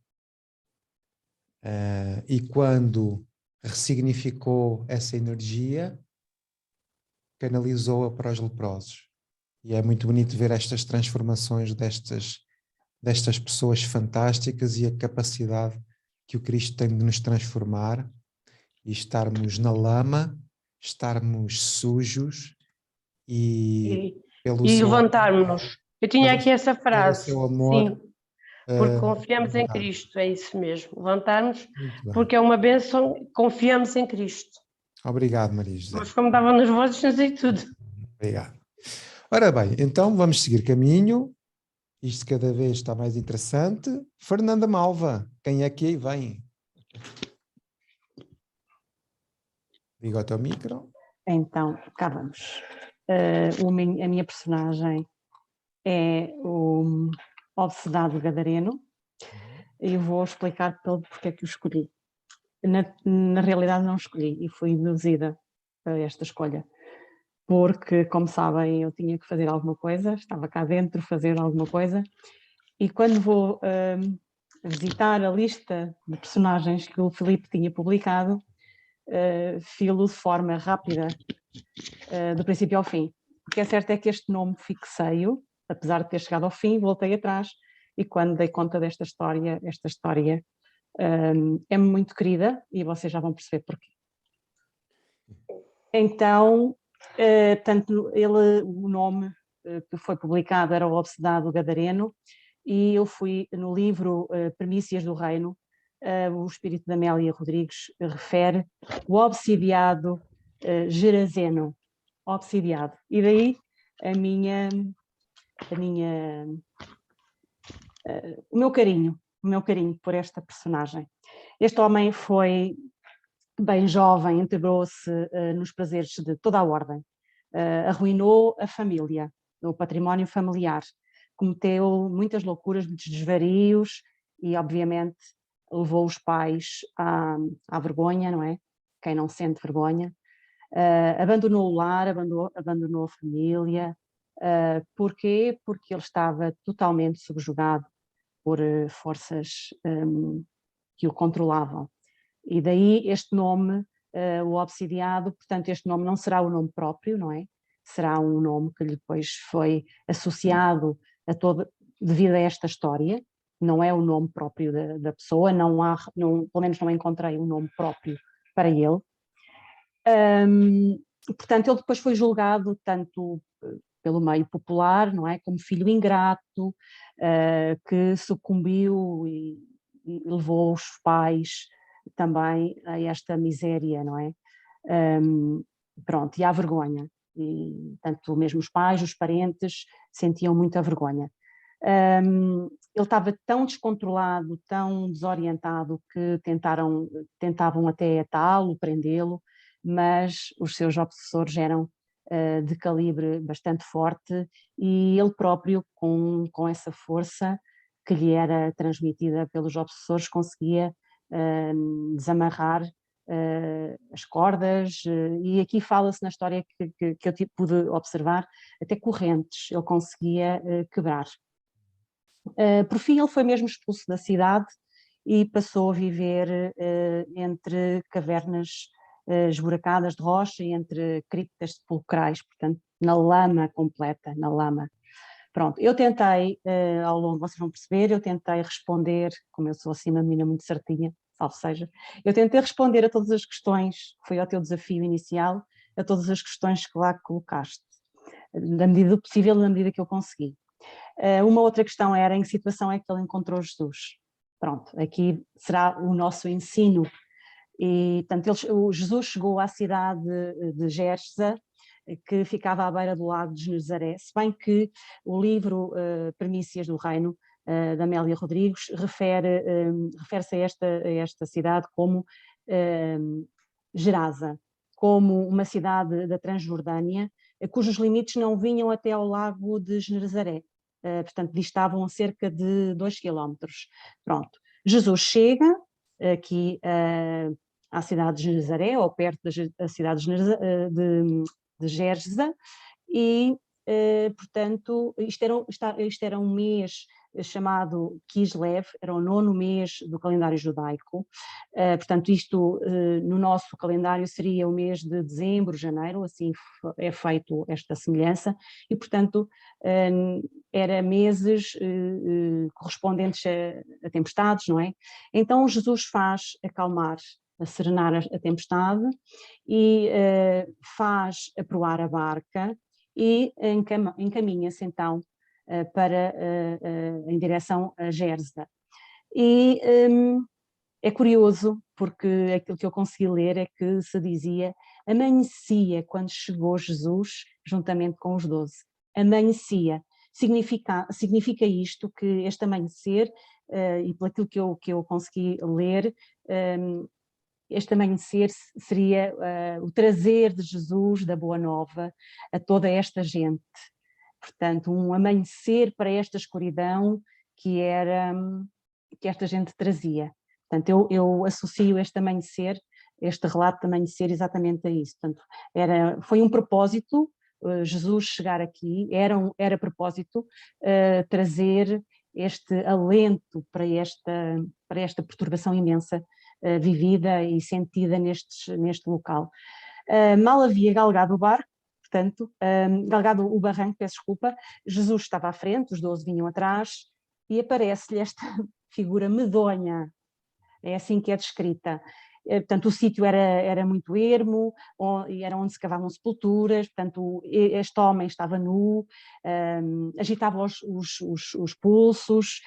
E quando ressignificou essa energia, canalizou-a para os leprosos. E é muito bonito ver estas transformações destas pessoas fantásticas e a capacidade que o Cristo tem de nos transformar e estarmos na lama, estarmos sujos e pelo seu levantarmos-nos. Eu tinha aqui essa pelo frase, seu amor, sim, porque confiamos em levantar. Cristo, é isso mesmo, levantarmos, Muito bem. porque é uma bênção, confiamos em Cristo. Obrigado, Maria José. Mas como estavam nervosos, não sei tudo. Obrigado. Ora bem, então vamos seguir caminho. Isto cada vez está mais interessante. Fernanda Malva, quem é que aí vem? Liga o teu micro. Então, cá vamos. A minha personagem é o Obsedado Gadareno e eu vou explicar porque é que o escolhi. Na realidade não escolhi e fui induzida a esta escolha, porque, como sabem, eu tinha que fazer alguma coisa, estava cá dentro fazer alguma coisa, e quando vou visitar a lista de personagens que o Filipe tinha publicado, filo de forma rápida, do princípio ao fim. O que é certo é que este nome fixei-o, apesar de ter chegado ao fim, voltei atrás, e quando dei conta desta história, esta história é muito querida, e vocês já vão perceber porquê. Então, tanto o nome que foi publicado era o Obsedado Gadareno, e eu fui no livro Primícias do Reino, o espírito da Amélia Rodrigues refere o obsidiado Gerazeno, obsidiado, e daí o meu carinho por esta personagem. Este homem foi bem jovem, integrou-se nos prazeres de toda a ordem, arruinou a família, o património familiar, cometeu muitas loucuras, muitos desvarios e, obviamente, levou os pais à vergonha, não é? Quem não sente vergonha. Abandonou o lar, abandonou a família. Porquê? Porque ele estava totalmente subjugado por forças que o controlavam. E daí este nome, o Obsidiado, portanto este nome não será o nome próprio, não é? Será um nome que depois foi associado devido a esta história, não é o nome próprio da pessoa, pelo menos não encontrei um nome próprio para ele. Portanto, ele depois foi julgado tanto pelo meio popular, não é? Como filho ingrato, que sucumbiu e levou os pais também a esta miséria, não é? Pronto, e à vergonha. E tanto mesmo os pais, os parentes sentiam muita vergonha. Ele estava tão descontrolado, tão desorientado que tentavam até atá-lo, prendê-lo, mas os seus obsessores eram de calibre bastante forte e ele próprio, com essa força, que lhe era transmitida pelos obsessores, conseguia desamarrar as cordas, e aqui fala-se na história que eu pude observar, até correntes ele conseguia quebrar. Por fim, ele foi mesmo expulso da cidade e passou a viver entre cavernas esburacadas de rocha e entre criptas sepulcrais, portanto, na lama completa, na lama. Pronto, eu tentei, ao longo, vocês vão perceber, eu tentei responder, como eu sou assim uma menina muito certinha, salvo seja, eu tentei responder a todas as questões, foi ao teu desafio inicial, a todas as questões que lá colocaste, na medida do possível, na medida que eu consegui. Uma outra questão era em que situação é que ele encontrou Jesus. Pronto, aqui será o nosso ensino. E, portanto, Jesus chegou à cidade de Gersa, que ficava à beira do lago de Genezaré, se bem que o livro Primícias do Reino, da Amélia Rodrigues, refere-se a esta cidade como Gerasa, como uma cidade da Transjordânia, cujos limites não vinham até ao lago de Genezaré. Portanto, distavam a cerca de 2 quilómetros. Pronto. Jesus chega aqui à cidade de Genezaré, ou perto da cidade de Gersa, e, portanto, isto era um mês chamado Kislev, era o 9º mês do calendário judaico, portanto isto no nosso calendário seria o mês de dezembro, janeiro, assim é feito esta semelhança, e portanto era meses correspondentes a tempestades, não é? Então Jesus faz acalmar, a serenar a tempestade e faz aproar a barca e encaminha-se então em direção a Gersa. E é curioso, porque aquilo que eu consegui ler é que se dizia amanhecia quando chegou Jesus juntamente com os 12. Amanhecia. Significa isto, que este amanhecer, e pelo aquilo que eu consegui ler, este amanhecer seria o trazer de Jesus, da Boa Nova, a toda esta gente. Portanto, um amanhecer para esta escuridão que esta gente trazia. Portanto, eu associo este amanhecer, este relato de amanhecer exatamente a isso. Portanto, foi um propósito, Jesus chegar aqui, era propósito trazer este alento para esta perturbação imensa vivida e sentida neste local. Mal havia galgado o barco, portanto, galgado o barranco, peço desculpa, Jesus estava à frente, os 12 vinham atrás, e aparece-lhe esta figura medonha, é assim que é descrita. Portanto, o sítio era muito ermo, era onde se cavavam sepulturas, portanto, este homem estava nu, agitava os pulsos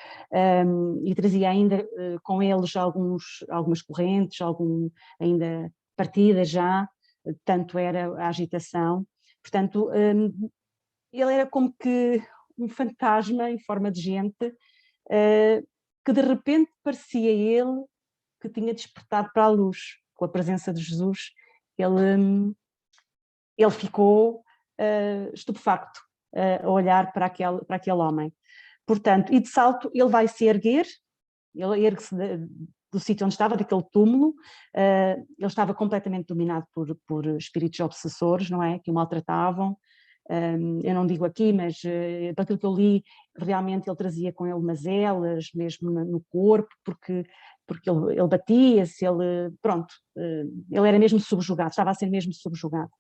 e trazia ainda com eles algumas correntes, ainda partidas já, tanto era a agitação. Portanto, ele era como que um fantasma em forma de gente, que de repente parecia ele que tinha despertado para a luz. Com a presença de Jesus, ele ficou estupefacto a olhar para aquele homem. Portanto, e de salto ele vai se erguer, ele ergue-se do sítio onde estava, daquele túmulo, ele estava completamente dominado por espíritos obsessores, não é? Que o maltratavam. Eu não digo aqui, mas para aquilo que eu li, realmente ele trazia com ele mazelas, mesmo no corpo, porque ele batia-se, ele era mesmo subjugado, estava a ser mesmo subjugado.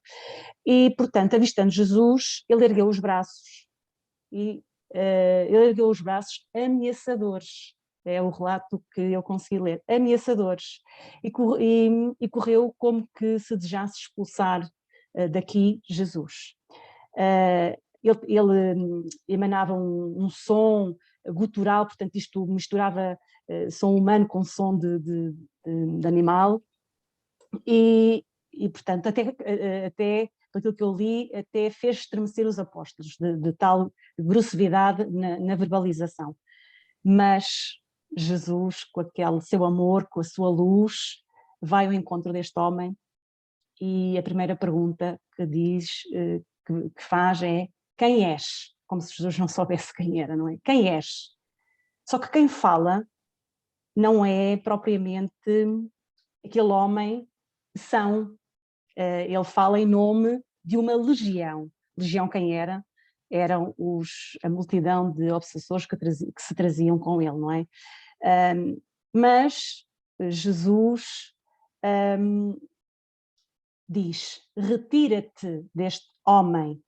E, portanto, avistando Jesus, ele ergueu os braços, ameaçadores. É o relato que eu consegui ler, ameaçadores, e correu como que se desejasse expulsar daqui Jesus. Ele emanava um som gutural, portanto isto misturava som humano com som de animal, e portanto até aquilo que eu li, até fez estremecer os apóstolos, de tal grosseridade na verbalização. Mas Jesus, com aquele seu amor, com a sua luz, vai ao encontro deste homem, e a primeira pergunta que faz é: quem és? Como se Jesus não soubesse quem era, não é? Quem és? Só que quem fala não é propriamente aquele homem são. Ele fala em nome de uma legião. Legião quem era? Eram a multidão de obsessores que se traziam com ele, não é? Mas Jesus diz, retira-te deste homem.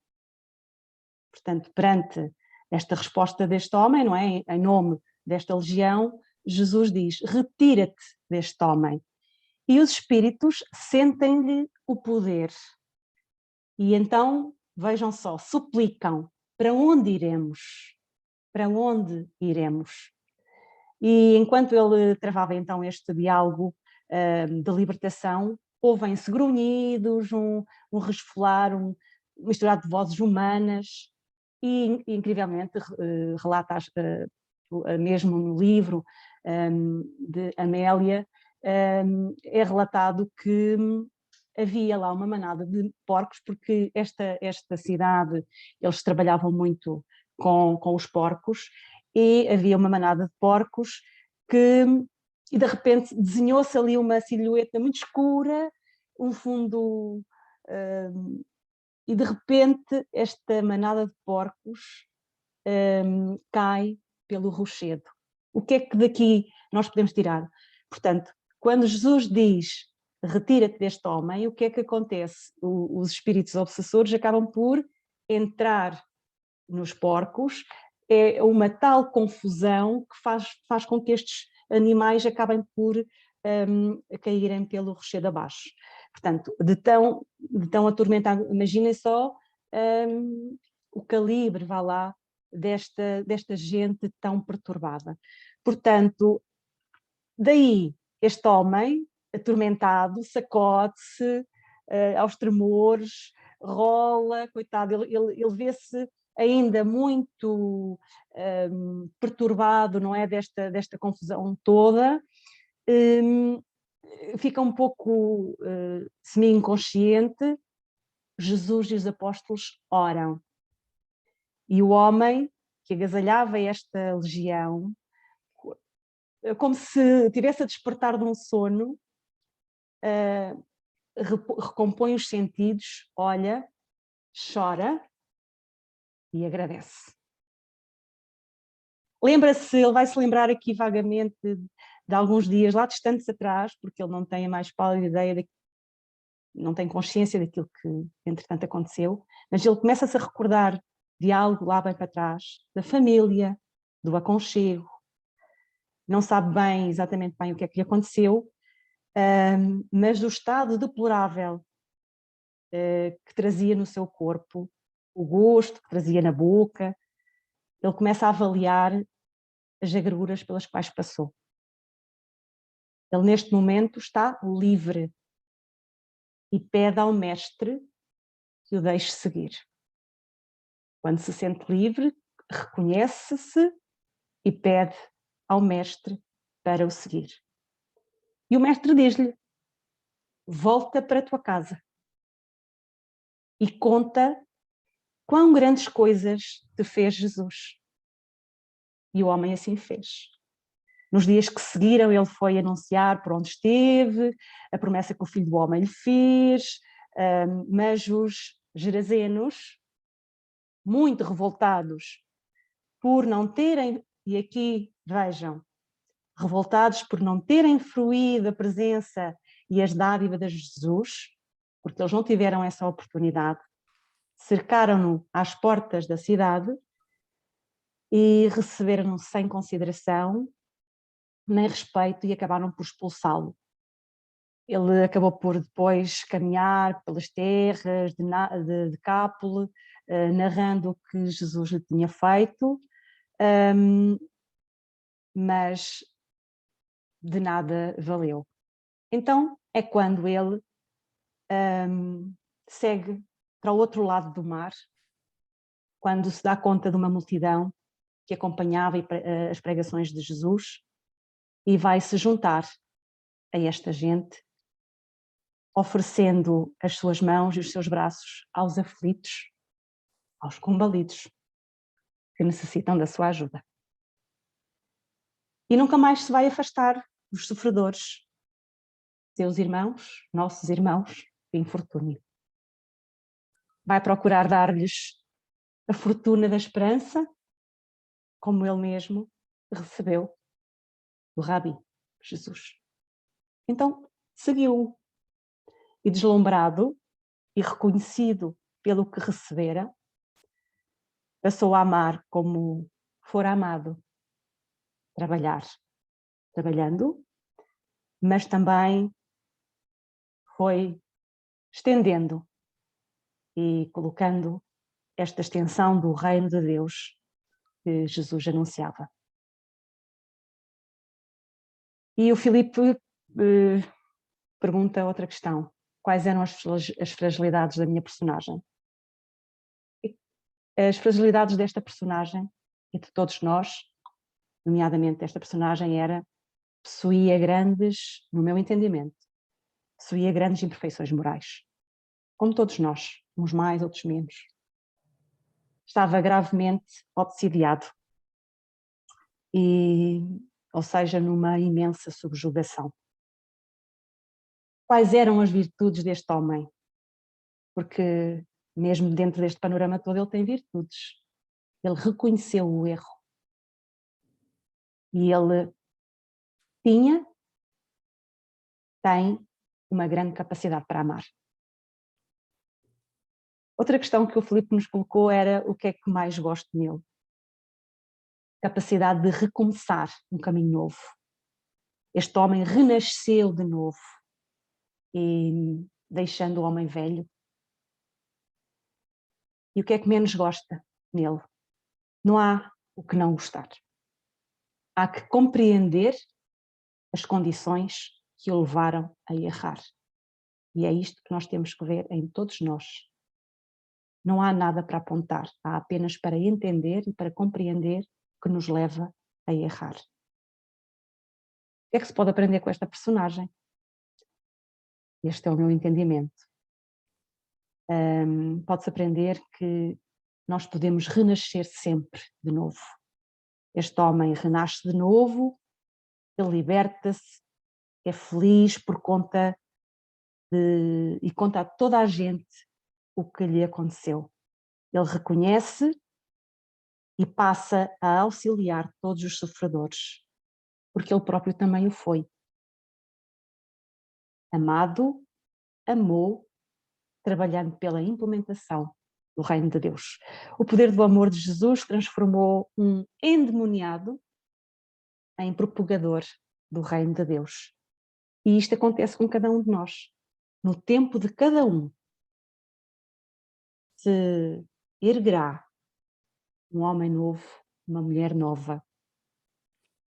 Portanto, perante esta resposta deste homem, não é? Em nome desta legião, Jesus diz, retira-te deste homem. E os espíritos sentem-lhe o poder. E então, vejam só, suplicam, para onde iremos? Para onde iremos? E enquanto ele travava então este diálogo de libertação, ouvem-se grunhidos, um resfolar, misturado de vozes humanas, e incrivelmente relata mesmo no livro de Amélia, é relatado que havia lá uma manada de porcos, porque esta cidade, eles trabalhavam muito com os porcos, e havia uma manada de porcos e de repente desenhou-se ali uma silhueta muito escura, um fundo, e de repente esta manada de porcos cai pelo rochedo. O que é que daqui nós podemos tirar? Portanto, quando Jesus diz retira-te deste homem, o que é que acontece? Os espíritos obsessores acabam por entrar nos porcos, é uma tal confusão que faz com que estes animais acabem por caírem pelo rochedo abaixo. Portanto, de tão atormentado, imaginem só o calibre, vá lá, desta gente tão perturbada. Portanto, daí este homem atormentado sacode-se aos tremores, rola, coitado, ele vê-se ainda muito perturbado, não é, desta confusão toda, fica um pouco semi-inconsciente. Jesus e os apóstolos oram. E o homem que agasalhava esta legião, como se tivesse a despertar de um sono, recompõe os sentidos, olha, chora e agradece. Ele vai se lembrar aqui vagamente de alguns dias lá distantes atrás, porque ele não tem a mais pálida ideia, não tem consciência daquilo que entretanto aconteceu, mas ele começa-se a recordar de algo lá bem para trás, da família, do aconchego, não sabe bem, exatamente bem o que é que lhe aconteceu, mas do estado deplorável que trazia no seu corpo, o gosto que trazia na boca, ele começa a avaliar as agruras pelas quais passou. Ele neste momento está livre e pede ao mestre que o deixe seguir. Quando se sente livre, reconhece-se e pede ao mestre para o seguir. E o mestre diz-lhe, volta para a tua casa e conta quão grandes coisas te fez Jesus. E o homem assim fez. Nos dias que seguiram, ele foi anunciar por onde esteve, a promessa que o Filho do Homem lhe fez, mas os gerazenos, muito revoltados por não terem, e aqui vejam, revoltados por não terem fruído a presença e as dádivas de Jesus, porque eles não tiveram essa oportunidade, cercaram-no às portas da cidade e receberam-no sem consideração nem respeito e acabaram por expulsá-lo. Ele acabou por depois caminhar pelas terras de Decápole, narrando o que Jesus lhe tinha feito, mas de nada valeu. Então é quando ele segue para o outro lado do mar, quando se dá conta de uma multidão que acompanhava as pregações de Jesus e vai se juntar a esta gente, oferecendo as suas mãos e os seus braços aos aflitos, aos combalidos, que necessitam da sua ajuda. e nunca mais se vai afastar dos sofredores, seus irmãos, nossos irmãos, de infortúnio. Vai procurar dar-lhes a fortuna da esperança, como ele mesmo recebeu do Rabi, Jesus. Então, seguiu-o e, deslumbrado e reconhecido pelo que recebera, passou a amar como fora amado, trabalhando, mas também foi estendendo e colocando esta extensão do reino de Deus que Jesus anunciava. E o Filipe pergunta outra questão: quais eram as fragilidades da minha personagem? As fragilidades desta personagem e de todos nós, nomeadamente desta personagem, possuía grandes, no meu entendimento, possuía grandes imperfeições morais, como todos nós, uns mais, outros menos. Estava gravemente obsidiado, ou seja, numa imensa subjugação. Quais eram as virtudes deste homem? Porque mesmo dentro deste panorama todo ele tem virtudes. Ele reconheceu o erro. E ele tem uma grande capacidade para amar. Outra questão que o Filipe nos colocou era o que é que mais gosto nele. Capacidade de recomeçar um caminho novo. Este homem renasceu de novo, e deixando o homem velho. E o que é que menos gosta nele? Não há o que não gostar. Há que compreender as condições que o levaram a errar. E é isto que nós temos que ver em todos nós. Não há nada para apontar, há apenas para entender e para compreender o que nos leva a errar. O que é que se pode aprender com esta personagem? Este é o meu entendimento. Pode-se aprender que nós podemos renascer sempre de novo. Este homem renasce de novo, ele liberta-se, é feliz por conta e conta a toda a gente o que lhe aconteceu. Ele reconhece e passa a auxiliar todos os sofredores, porque ele próprio também o foi. Amado, amou, trabalhando pela implementação do reino de Deus. O poder do amor de Jesus transformou um endemoniado em propagador do reino de Deus. E isto acontece com cada um de nós. No tempo de cada um se erguerá um homem novo, uma mulher nova.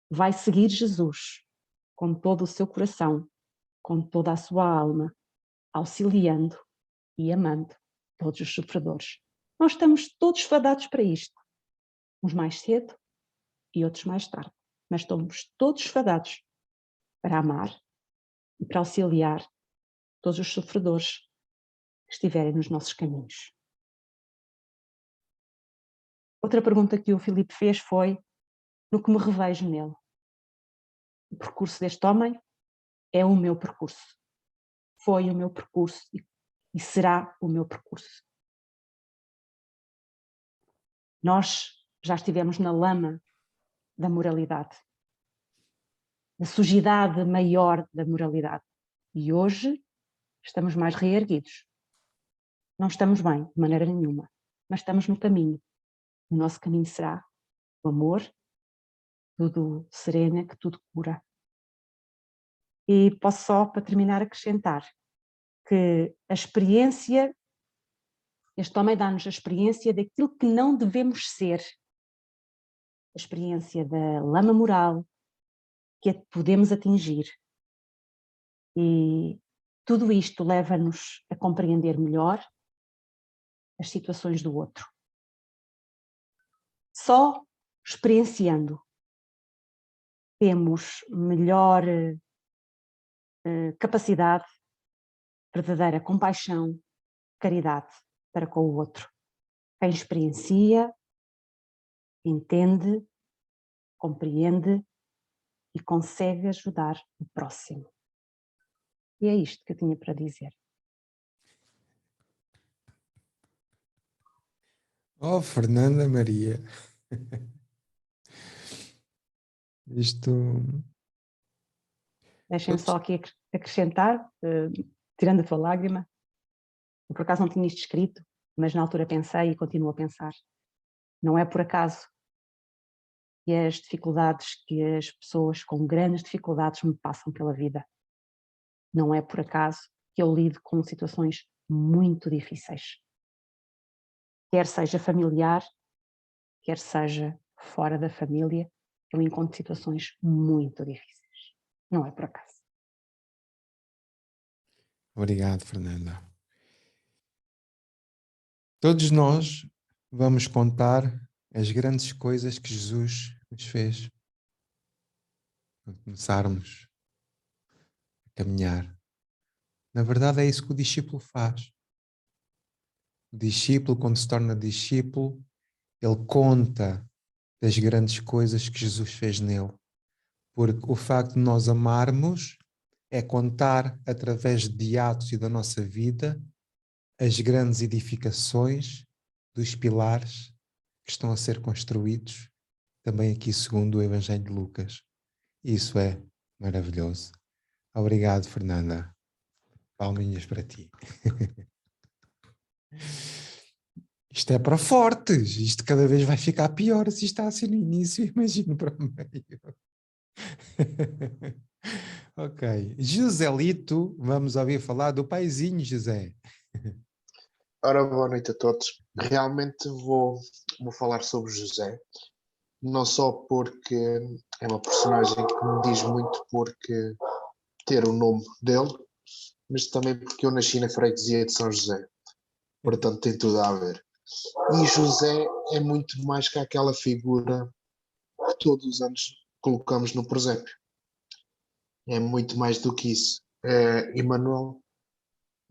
Vai seguir Jesus com todo o seu coração, com toda a sua alma, auxiliando e amando todos os sofredores. Nós estamos todos fadados para isto, uns mais cedo e outros mais tarde, mas estamos todos fadados para amar e para auxiliar todos os sofredores que estiverem nos nossos caminhos. Outra pergunta que o Filipe fez foi: no que me revejo nele? O percurso deste homem é o meu percurso. Foi o meu percurso e será o meu percurso. Nós já estivemos na lama da moralidade, na sujidade maior da moralidade. E hoje estamos mais reerguidos. Não estamos bem, de maneira nenhuma, mas estamos no caminho. O nosso caminho será o amor, tudo serena, que tudo cura. E posso só, para terminar, acrescentar que a experiência, este homem dá-nos a experiência daquilo que não devemos ser. A experiência da lama moral que podemos atingir. E tudo isto leva-nos a compreender melhor as situações do outro. Só experienciando temos melhor capacidade, verdadeira compaixão, caridade para com o outro. Quem experiencia, entende, compreende e consegue ajudar o próximo. E é isto que eu tinha para dizer. Oh, Fernanda Maria. Isto. Deixem-me só aqui acrescentar, tirando a tua lágrima, eu por acaso não tinha isto escrito, mas na altura pensei e continuo a pensar. Não é por acaso que as dificuldades que as pessoas com grandes dificuldades me passam pela vida. Não é por acaso que eu lido com situações muito difíceis. Quer seja familiar, quer seja fora da família, eu encontro situações muito difíceis. Não é por acaso. Obrigado, Fernanda. Todos nós vamos contar as grandes coisas que Jesus nos fez quando começarmos a caminhar. Na verdade, é isso que o discípulo faz. O discípulo, quando se torna discípulo, ele conta das grandes coisas que Jesus fez nele. Porque o facto de nós amarmos é contar, através de atos e da nossa vida, as grandes edificações dos pilares que estão a ser construídos, também aqui segundo o Evangelho de Lucas. Isso é maravilhoso. Obrigado, Fernanda. Palminhas para ti. Isto é para fortes. Isto cada vez vai ficar pior se está assim no início, imagino para o meio. Ok. Joselito, vamos ouvir falar do paizinho José. Ora, boa noite a todos. Realmente vou falar sobre José, não só porque é uma personagem que me diz muito porque ter o nome dele, mas também porque eu nasci na freguesia de São José, portanto tem tudo a ver. E José é muito mais que aquela figura que todos os anos colocamos no presépio. É muito mais do que isso. Emmanuel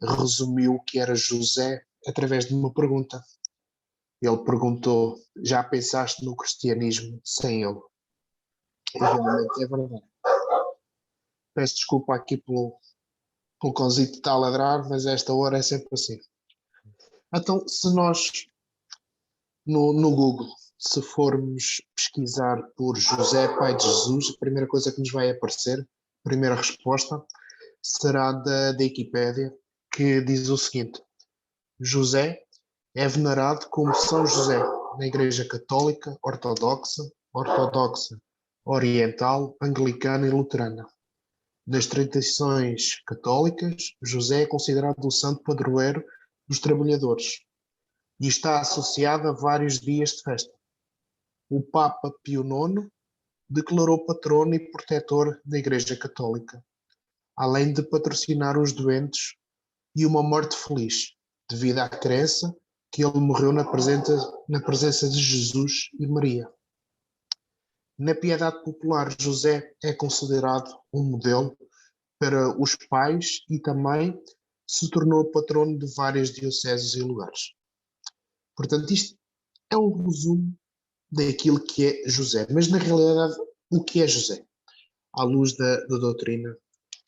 resumiu o que era José através de uma pergunta. Ele perguntou: já pensaste no cristianismo sem ele? E realmente é verdade. Peço desculpa aqui pelo cãozito que está a ladrar, mas esta hora é sempre assim. Então, se nós no Google, se formos pesquisar por José, pai de Jesus, a primeira coisa que nos vai aparecer, a primeira resposta, será da Wikipédia, que diz o seguinte: José é venerado como São José na Igreja Católica, Ortodoxa, Oriental, Anglicana e Luterana. Nas tradições católicas, José é considerado o santo padroeiro dos trabalhadores e está associado a vários dias de festa. O Papa Pio IX declarou patrono e protetor da Igreja Católica, além de patrocinar os doentes e uma morte feliz, devido à crença que ele morreu na presença de Jesus e Maria. Na piedade popular, José é considerado um modelo para os pais e também se tornou patrono de várias dioceses e lugares. Portanto, isto é um resumo daquilo que é José. Mas, na realidade, o que é José? À luz da doutrina,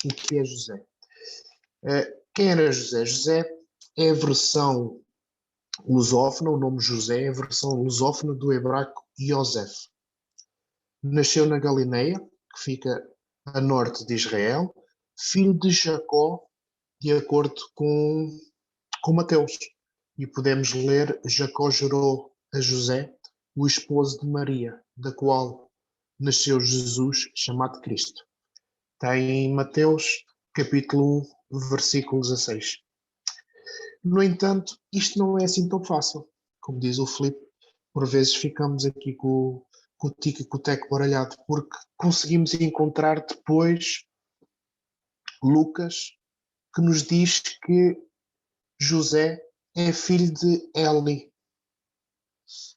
o que é José? Quem era José? José é a versão lusófona, o nome José é a versão lusófona do hebraico Yosef. Nasceu na Galileia, que fica a norte de Israel, filho de Jacó, de acordo com Mateus. E podemos ler: Jacó gerou a José, o esposo de Maria, da qual nasceu Jesus, chamado Cristo. Está em Mateus, capítulo 1, versículo 16. No entanto, isto não é assim tão fácil. Como diz o Filipe, por vezes ficamos aqui com o tico e com o teco baralhado, porque conseguimos encontrar depois Lucas, que nos diz que José é filho de Eli.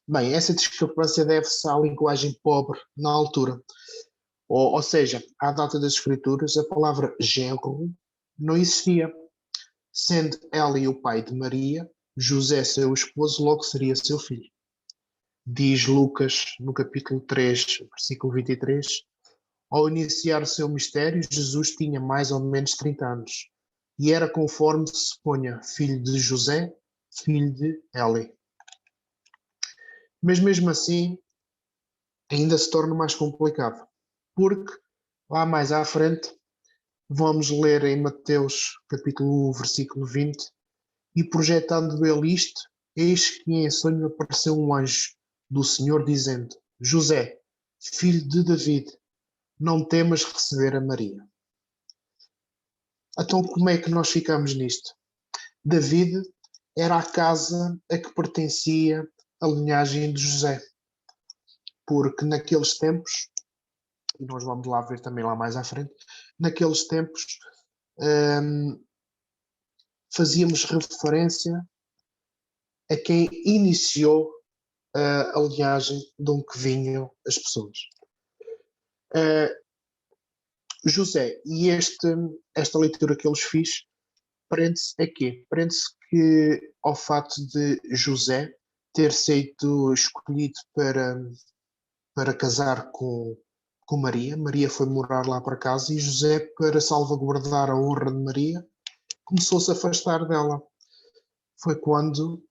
Bem, essa discrepância deve-se à linguagem pobre na altura. Ou seja, à data das escrituras, a palavra genro não existia. Sendo Eli o pai de Maria, José seu esposo, logo seria seu filho. Diz Lucas, no capítulo 3, versículo 23, Ao iniciar o seu mistério, Jesus tinha mais ou menos 30 anos e era conforme se suponha, filho de José, filho de Eli. Mas mesmo assim, ainda se torna mais complicado, porque lá mais à frente vamos ler em Mateus capítulo 1, versículo 20, e projetando ele isto, eis que em sonho apareceu um anjo do Senhor dizendo: José, filho de David, não temas receber a Maria. Então como é que nós ficamos nisto? David era a casa a que pertencia a linhagem de José, porque naqueles tempos, e nós vamos lá ver também lá mais à frente, naqueles tempos fazíamos referência a quem iniciou a linhagem de onde vinham as pessoas. José, e esta leitura que eu lhes fiz, prende-se a quê? Prende-se que ao fato de José ter sido escolhido para casar com Maria. Maria foi morar lá para casa e José, para salvaguardar a honra de Maria, começou-se a afastar dela. Foi quando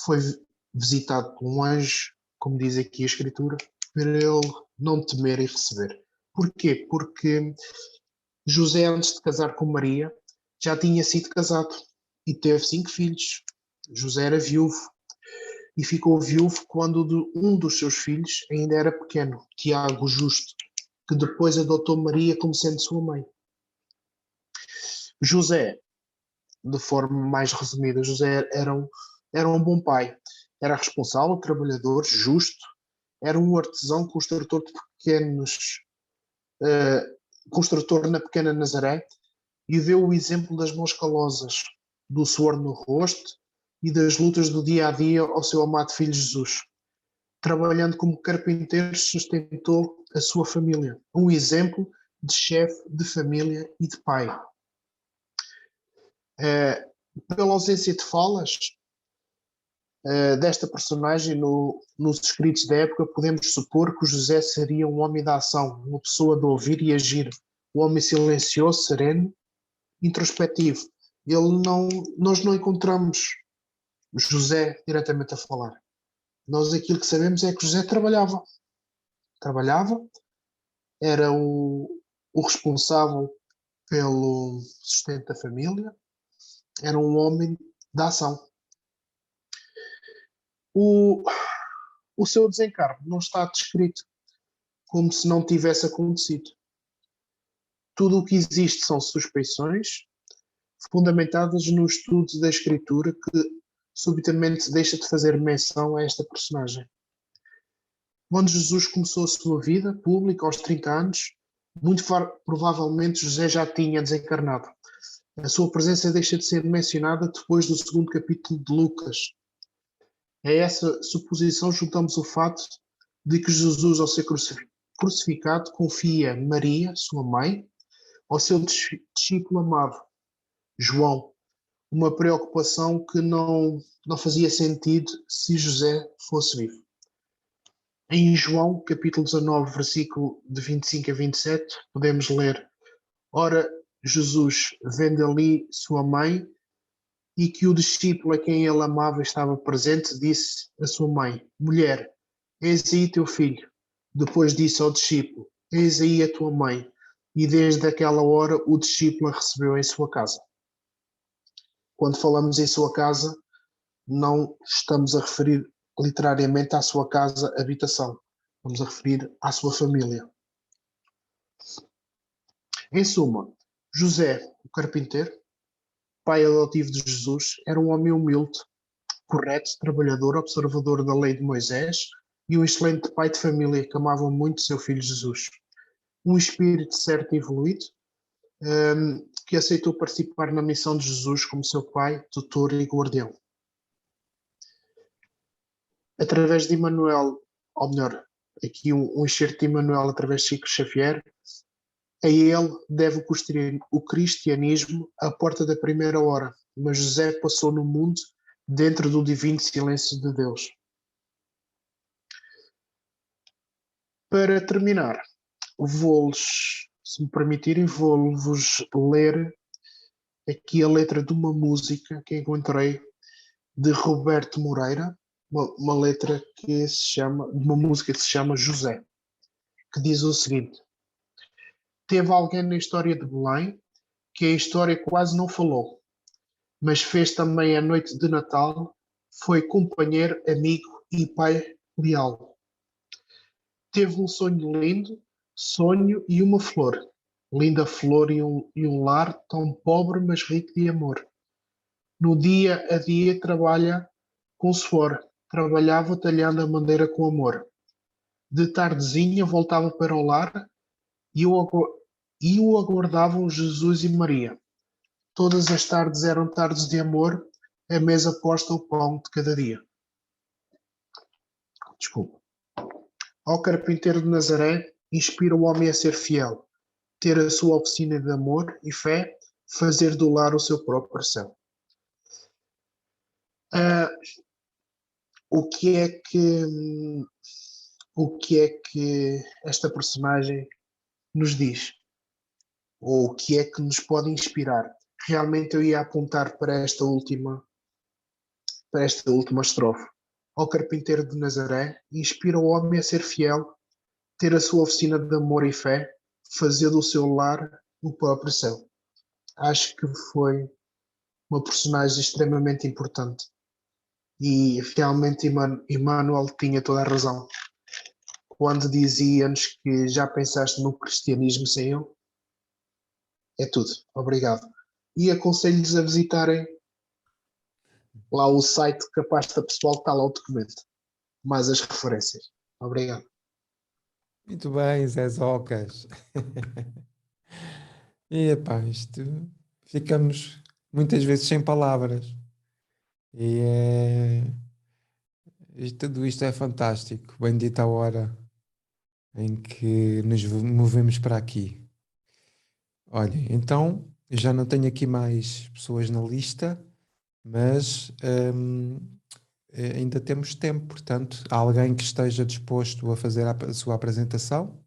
foi visitado por um anjo, como diz aqui a Escritura, para ele não temer e receber. Porquê? Porque José, antes de casar com Maria, já tinha sido casado e teve 5 filhos. José era viúvo e ficou viúvo quando um dos seus filhos ainda era pequeno, Tiago, o Justo, que depois adotou Maria como sendo sua mãe. José, de forma mais resumida, José era um bom pai. Era responsável, trabalhador, justo, era um artesão construtor de construtor na pequena Nazaré, e deu o exemplo das mãos calosas, do suor no rosto e das lutas do dia a dia ao seu amado filho Jesus. Trabalhando como carpinteiro, sustentou a sua família. Um exemplo de chefe de família e de pai. Pela ausência de falas desta personagem nos escritos da época, podemos supor que o José seria um homem da ação, uma pessoa de ouvir e agir, um homem silencioso, sereno, introspectivo. Nós não encontramos José diretamente a falar. Nós aquilo que sabemos é que José trabalhava, era o responsável pelo sustento da família, era um homem da ação. O seu desencargo não está descrito como se não tivesse acontecido. Tudo o que existe são suspeições fundamentadas no estudo da Escritura, que subitamente deixa de fazer menção a esta personagem. Quando Jesus começou a sua vida pública aos 30 anos, muito provavelmente José já tinha desencarnado. A sua presença deixa de ser mencionada depois do 2º capítulo de Lucas. A essa suposição juntamos o fato de que Jesus, ao ser crucificado, confia Maria, sua mãe, ao seu discípulo amado, João, uma preocupação que não fazia sentido se José fosse vivo. Em João, capítulo 19, versículo de 25 a 27, podemos ler: Ora, Jesus, vendo ali sua mãe, e que o discípulo a quem ele amava estava presente, disse à sua mãe: Mulher, eis aí teu filho. Depois disse ao discípulo: Eis aí a tua mãe. E desde aquela hora o discípulo a recebeu em sua casa. Quando falamos em sua casa, não estamos a referir literariamente à sua casa habitação. Estamos a referir à sua família. Em suma, José, o carpinteiro, pai adotivo de Jesus, era um homem humilde, correto, trabalhador, observador da lei de Moisés e um excelente pai de família que amava muito seu filho Jesus. Um espírito certo e evoluído, que aceitou participar na missão de Jesus como seu pai, tutor e guardião. Através de Emmanuel, ou melhor, aqui um excerto de Emmanuel através de Chico Xavier, a ele deve o cristianismo à porta da primeira hora, mas José passou no mundo dentro do divino silêncio de Deus. Para terminar, se me permitirem, vou-vos ler aqui a letra de uma música que encontrei de Roberto Moreira, uma letra que se chama, de uma música que se chama José, que diz o seguinte: teve alguém na história de Belém que a história quase não falou, mas fez também a noite de Natal, foi companheiro, amigo e pai leal. Teve um sonho lindo, sonho e uma flor, linda flor e um lar tão pobre mas rico de amor. No dia a dia trabalha com suor, trabalhava talhando a madeira com amor. De tardezinha voltava para o lar e o aguardavam Jesus e Maria. Todas as tardes eram tardes de amor, a mesa posta o pão de cada dia. Desculpa. Ao carpinteiro de Nazaré, inspira o homem a ser fiel, ter a sua oficina de amor e fé, fazer do lar o seu próprio céu. O que é que esta personagem nos diz? Ou o que é que nos pode inspirar? Realmente eu ia apontar para esta última estrofe. Ao carpinteiro de Nazaré, inspira o homem a ser fiel, ter a sua oficina de amor e fé, fazer do seu lar o próprio céu. Acho que foi uma personagem extremamente importante. E realmente Emmanuel tinha toda a razão quando dizia-nos que já pensaste no cristianismo sem ele? É tudo. Obrigado. E aconselho-lhes a visitarem lá o site que a pasta pessoal está lá o documento. Mais as referências. Obrigado. Muito bem, Zé Zocas. E epá, isto ficamos muitas vezes sem palavras. Tudo isto é fantástico. Bendita a hora em que nos movemos para aqui. Olha, então já não tenho aqui mais pessoas na lista, mas ainda temos tempo, portanto, há alguém que esteja disposto a fazer a sua apresentação?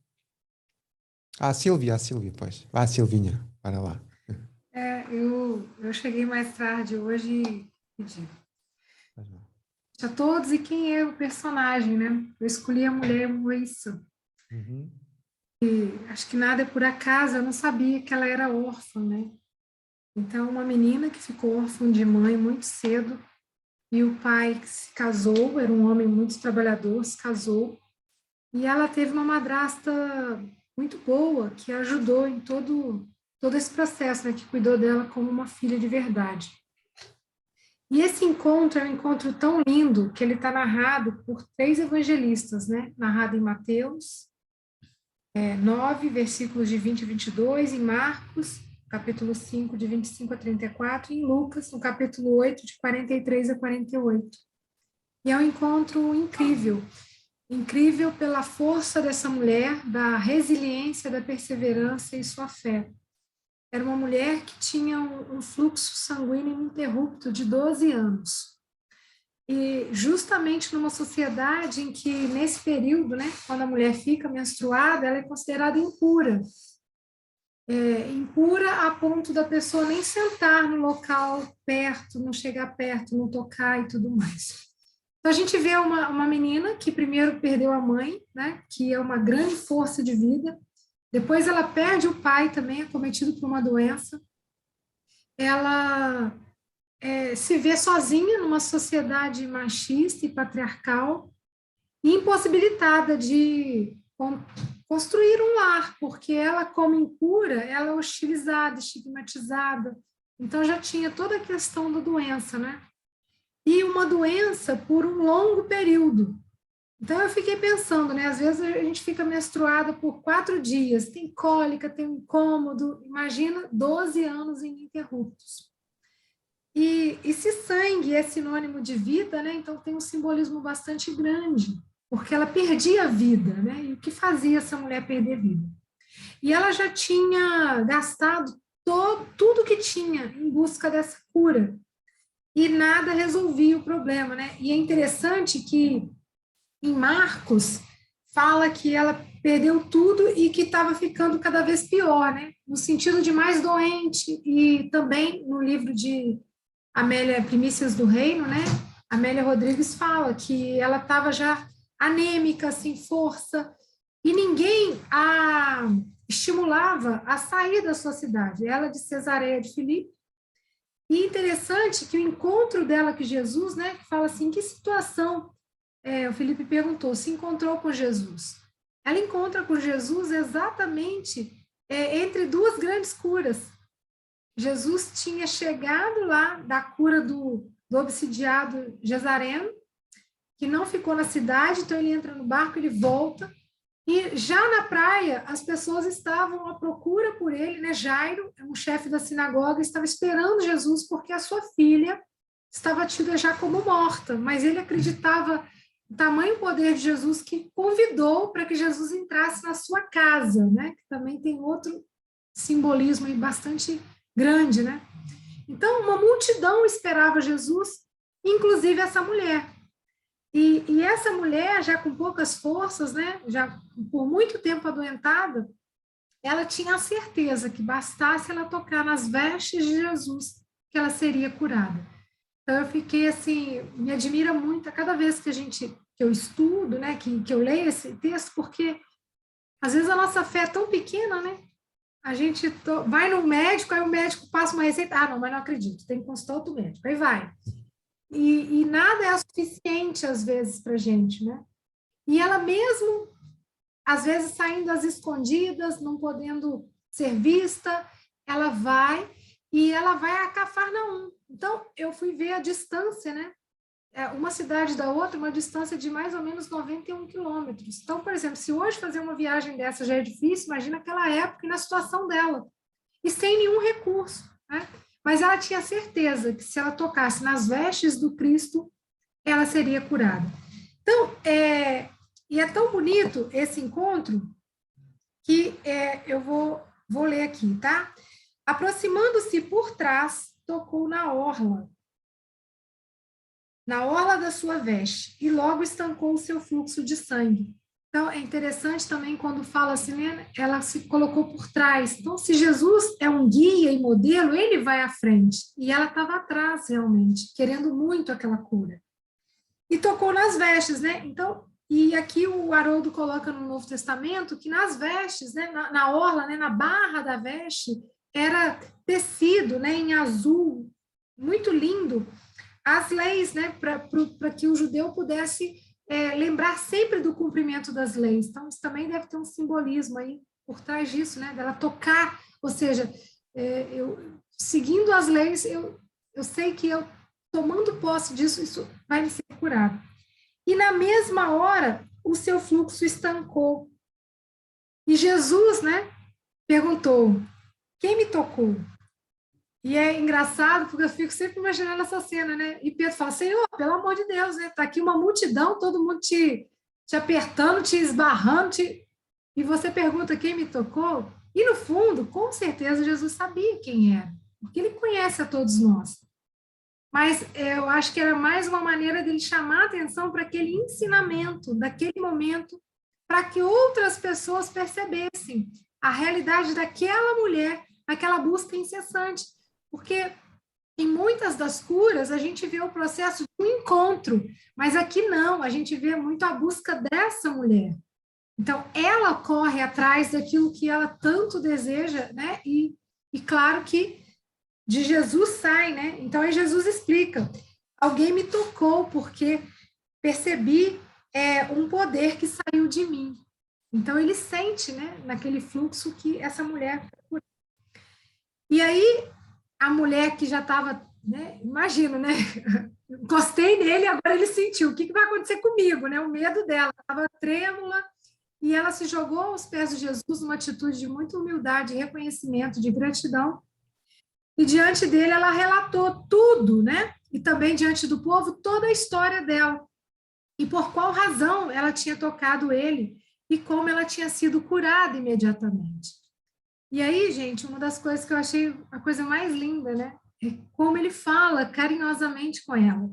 A Sílvia, pois. Silvinha, para lá. Eu cheguei mais tarde hoje e pedi. A todos e quem é o personagem, né? Eu escolhi a mulher Moissa. Uhum. E acho que nada é por acaso, eu não sabia que ela era órfã, né? Então, uma menina que ficou órfã de mãe muito cedo, e o pai que se casou, era um homem muito trabalhador, se casou, e ela teve uma madrasta muito boa, que ajudou em todo esse processo, né? Que cuidou dela como uma filha de verdade. E esse encontro é um encontro tão lindo que ele está narrado por 3 evangelistas, né? Narrado em Mateus 9, versículos de 20 a 22, em Marcos, capítulo 5, de 25 a 34, e em Lucas, no capítulo 8, de 43 a 48. E é um encontro incrível, incrível pela força dessa mulher, da resiliência, da perseverança e sua fé. Era uma mulher que tinha um fluxo sanguíneo ininterrupto de 12 anos. E justamente numa sociedade em que, nesse período, né, quando a mulher fica menstruada, ela é considerada impura. Impura a ponto da pessoa nem sentar no local perto, não chegar perto, não tocar e tudo mais. Então, a gente vê uma menina que primeiro perdeu a mãe, né, que é uma grande força de vida. Depois ela perde o pai também, acometido por uma doença. Ela se vê sozinha numa sociedade machista e patriarcal e impossibilitada de construir um lar, porque ela, como impura, ela é hostilizada, estigmatizada. Então já tinha toda a questão da doença, né? E uma doença por um longo período. Então, eu fiquei pensando, né? Às vezes a gente fica menstruada por 4 dias, tem cólica, tem um incômodo, imagina 12 anos ininterruptos. E se sangue é sinônimo de vida, né? Então tem um simbolismo bastante grande, porque ela perdia a vida, né? E o que fazia essa mulher perder a vida? E ela já tinha gastado tudo que tinha em busca dessa cura, e nada resolvia o problema, né? E é interessante que em Marcos, fala que ela perdeu tudo e que estava ficando cada vez pior, né? No sentido de mais doente, e também no livro de Amélia Primícias do Reino, né? Amélia Rodrigues fala que ela estava já anêmica, sem força, e ninguém a estimulava a sair da sua cidade. Ela de Cesareia de Filipe. E interessante que o encontro dela com Jesus, né? Que fala assim, que situação, o Felipe perguntou, se encontrou com Jesus. Ela encontra com Jesus exatamente entre duas grandes curas. Jesus tinha chegado lá da cura do obsidiado Gesareno, que não ficou na cidade, então ele entra no barco, ele volta, e já na praia as pessoas estavam à procura por ele, né? Jairo, um chefe da sinagoga, estava esperando Jesus porque a sua filha estava tida já como morta, mas ele acreditava o tamanho poder de Jesus que convidou para que Jesus entrasse na sua casa, né? Que também tem outro simbolismo aí bastante grande, né? Então, uma multidão esperava Jesus, inclusive essa mulher. E essa mulher, já com poucas forças, né? Já por muito tempo adoentada, ela tinha a certeza que bastasse ela tocar nas vestes de Jesus, que ela seria curada. Então, eu fiquei assim, me admira muito a cada vez que eu estudo, né, que eu leio esse texto, porque às vezes a nossa fé é tão pequena, né? A gente vai no médico, aí o médico passa uma receita, não, mas não acredito, tem que consultar outro médico, aí vai. E nada é o suficiente, às vezes, para a gente, né? E ela mesmo, às vezes, saindo às escondidas, não podendo ser vista, ela vai a Cafarnaum. Então, eu fui ver a distância, né? Uma cidade da outra, uma distância de mais ou menos 91 quilômetros. Então, por exemplo, se hoje fazer uma viagem dessa já é difícil, imagina aquela época e na situação dela. E sem nenhum recurso, né? Mas ela tinha certeza que se ela tocasse nas vestes do Cristo, ela seria curada. Então, e é tão bonito esse encontro que eu vou ler aqui, tá? Aproximando-se por trás, tocou na orla da sua veste, e logo estancou o seu fluxo de sangue. Então, é interessante também quando fala assim, né, ela se colocou por trás. Então, se Jesus é um guia e modelo, ele vai à frente. E ela estava atrás, realmente, querendo muito aquela cura. E tocou nas vestes, né? Então, e aqui o Haroldo coloca no Novo Testamento que nas vestes, né, na orla, né, na barra da veste, era tecido, né, em azul, muito lindo, as leis, né, para que o judeu pudesse lembrar sempre do cumprimento das leis. Então, isso também deve ter um simbolismo aí por trás disso, né, dela tocar, ou seja, eu seguindo as leis, eu sei que eu tomando posse disso, isso vai me ser curado. E na mesma hora, o seu fluxo estancou. E Jesus, né, perguntou, quem me tocou? E é engraçado, porque eu fico sempre imaginando essa cena, né? E Pedro fala, Senhor, pelo amor de Deus, né? Tá aqui uma multidão, todo mundo te apertando, te esbarrando, e você pergunta quem me tocou? E no fundo, com certeza, Jesus sabia quem era, porque ele conhece a todos nós. Mas eu acho que era mais uma maneira dele chamar a atenção para aquele ensinamento, daquele momento, para que outras pessoas percebessem a realidade daquela mulher, naquela busca incessante. Porque em muitas das curas a gente vê o processo de um encontro, mas aqui não, a gente vê muito a busca dessa mulher. Então, ela corre atrás daquilo que ela tanto deseja, né? E claro que de Jesus sai, né? Então, aí Jesus explica, alguém me tocou porque percebi um poder que saiu de mim. Então, ele sente, né, naquele fluxo que essa mulher... E aí, a mulher que já estava, né, imagino, né, encostei nele, agora ele sentiu, o que vai acontecer comigo, né, o medo dela, estava trêmula, e ela se jogou aos pés de Jesus numa atitude de muita humildade, de reconhecimento, de gratidão, e diante dele ela relatou tudo, né, e também diante do povo toda a história dela, e por qual razão ela tinha tocado ele, e como ela tinha sido curada imediatamente. E aí, gente, uma das coisas que eu achei a coisa mais linda, né? É como ele fala carinhosamente com ela.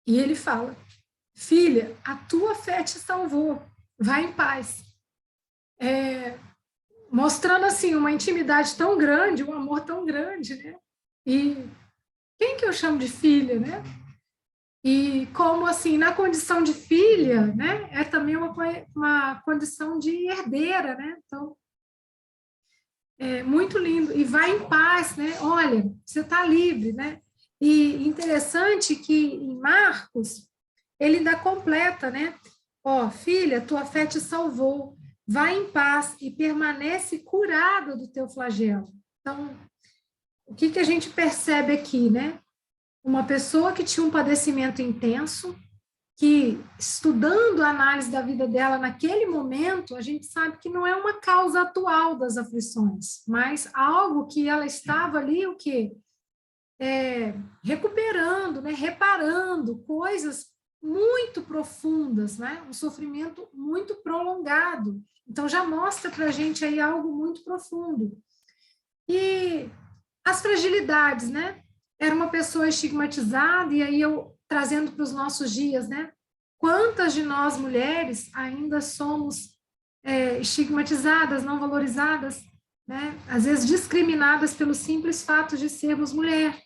E ele fala, filha, a tua fé te salvou. vai em paz. Mostrando assim uma intimidade tão grande, um amor tão grande, né? E quem que eu chamo de filha, né? E como assim, na condição de filha, né? É também uma condição de herdeira, né? Então, é muito lindo. E vai em paz, né? Olha, você está livre, né? E interessante que em Marcos, ele ainda completa, né? Ó, filha, tua fé te salvou. Vai em paz e permanece curada do teu flagelo. Então, o que que a gente percebe aqui, né? Uma pessoa que tinha um padecimento intenso, que estudando a análise da vida dela naquele momento, a gente sabe que não é uma causa atual das aflições, mas algo que ela estava ali, o quê? Recuperando, né? Reparando coisas muito profundas, né? Um sofrimento muito prolongado. Então, já mostra para a gente aí algo muito profundo. E as fragilidades, né? Era uma pessoa estigmatizada, e aí eu trazendo para os nossos dias, né? Quantas de nós mulheres ainda somos estigmatizadas, não valorizadas, né? Às vezes discriminadas pelo simples fato de sermos mulher.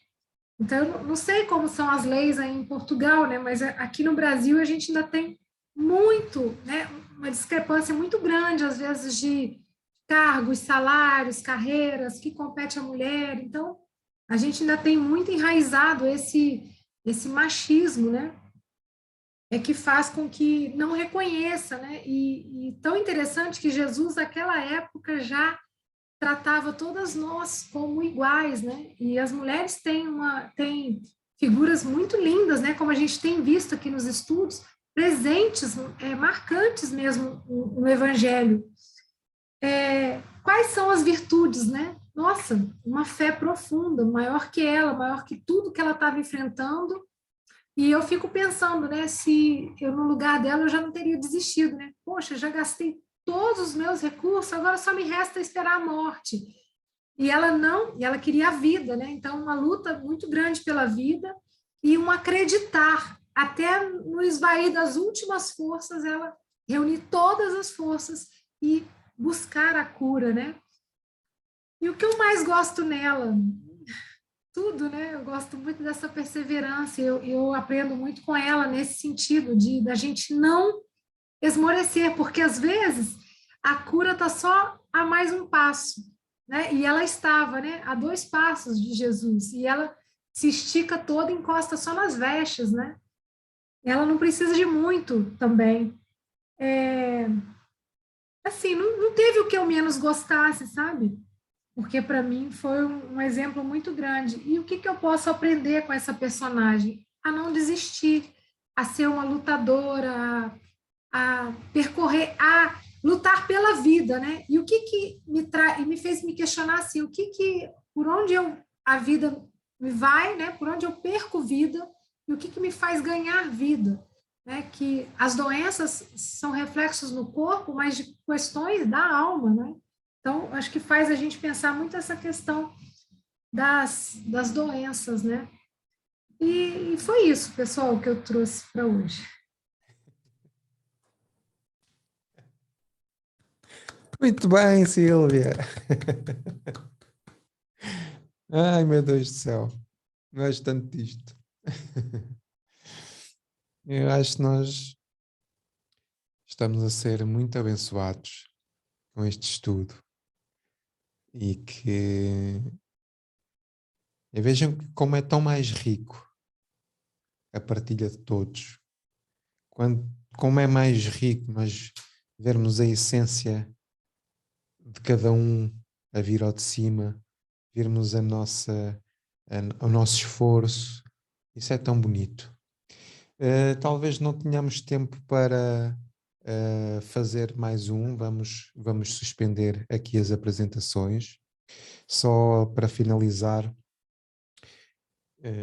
Então, eu não sei como são as leis aí em Portugal, né? Mas aqui no Brasil a gente ainda tem muito, né? Uma discrepância muito grande, às vezes, de cargos, salários, carreiras que compete à mulher. Então, a gente ainda tem muito enraizado esse machismo, né? É que faz com que não reconheça, né? E tão interessante que Jesus, naquela época, já tratava todas nós como iguais, né? E as mulheres têm figuras muito lindas, né? Como a gente tem visto aqui nos estudos, presentes, marcantes mesmo no Evangelho. Quais são as virtudes, né? Nossa, uma fé profunda, maior que ela, maior que tudo que ela estava enfrentando. E eu fico pensando, né? Se eu no lugar dela eu já não teria desistido, né? Poxa, já gastei todos os meus recursos, agora só me resta esperar a morte. E ela não, e ela queria a vida, né? Então, uma luta muito grande pela vida e um acreditar, até no esvair das últimas forças, ela reunir todas as forças e buscar a cura, né? E o que eu mais gosto nela? Tudo, né? Eu gosto muito dessa perseverança, eu aprendo muito com ela nesse sentido de da gente não esmorecer, porque às vezes a cura está só a mais um passo, né? E ela estava, né, a 2 passos de Jesus, e ela se estica toda, encosta só nas vestes, né? Ela não precisa de muito também. Assim, não teve o que eu menos gostasse, sabe? Porque para mim foi um exemplo muito grande. E o que que eu posso aprender com essa personagem? A não desistir, a ser uma lutadora, a percorrer, a lutar pela vida, né? E o que que me fez me questionar assim, por onde a vida me vai, né? Por onde eu perco vida e o que me faz ganhar vida, né? Que as doenças são reflexos no corpo, mas de questões da alma, né? Então, acho que faz a gente pensar muito essa questão das doenças, né? E foi isso, pessoal, que eu trouxe para hoje. Muito bem, Silvia. Ai, meu Deus do céu. Gosto tanto disto. Eu acho que nós estamos a ser muito abençoados com este estudo e vejam como é tão mais rico a partilha de todos. Como é mais rico nós vermos a essência de cada um a vir ao de cima, vermos o nosso esforço. Isso é tão bonito. Talvez não tenhamos tempo para fazer mais um, vamos suspender aqui as apresentações. Só para finalizar,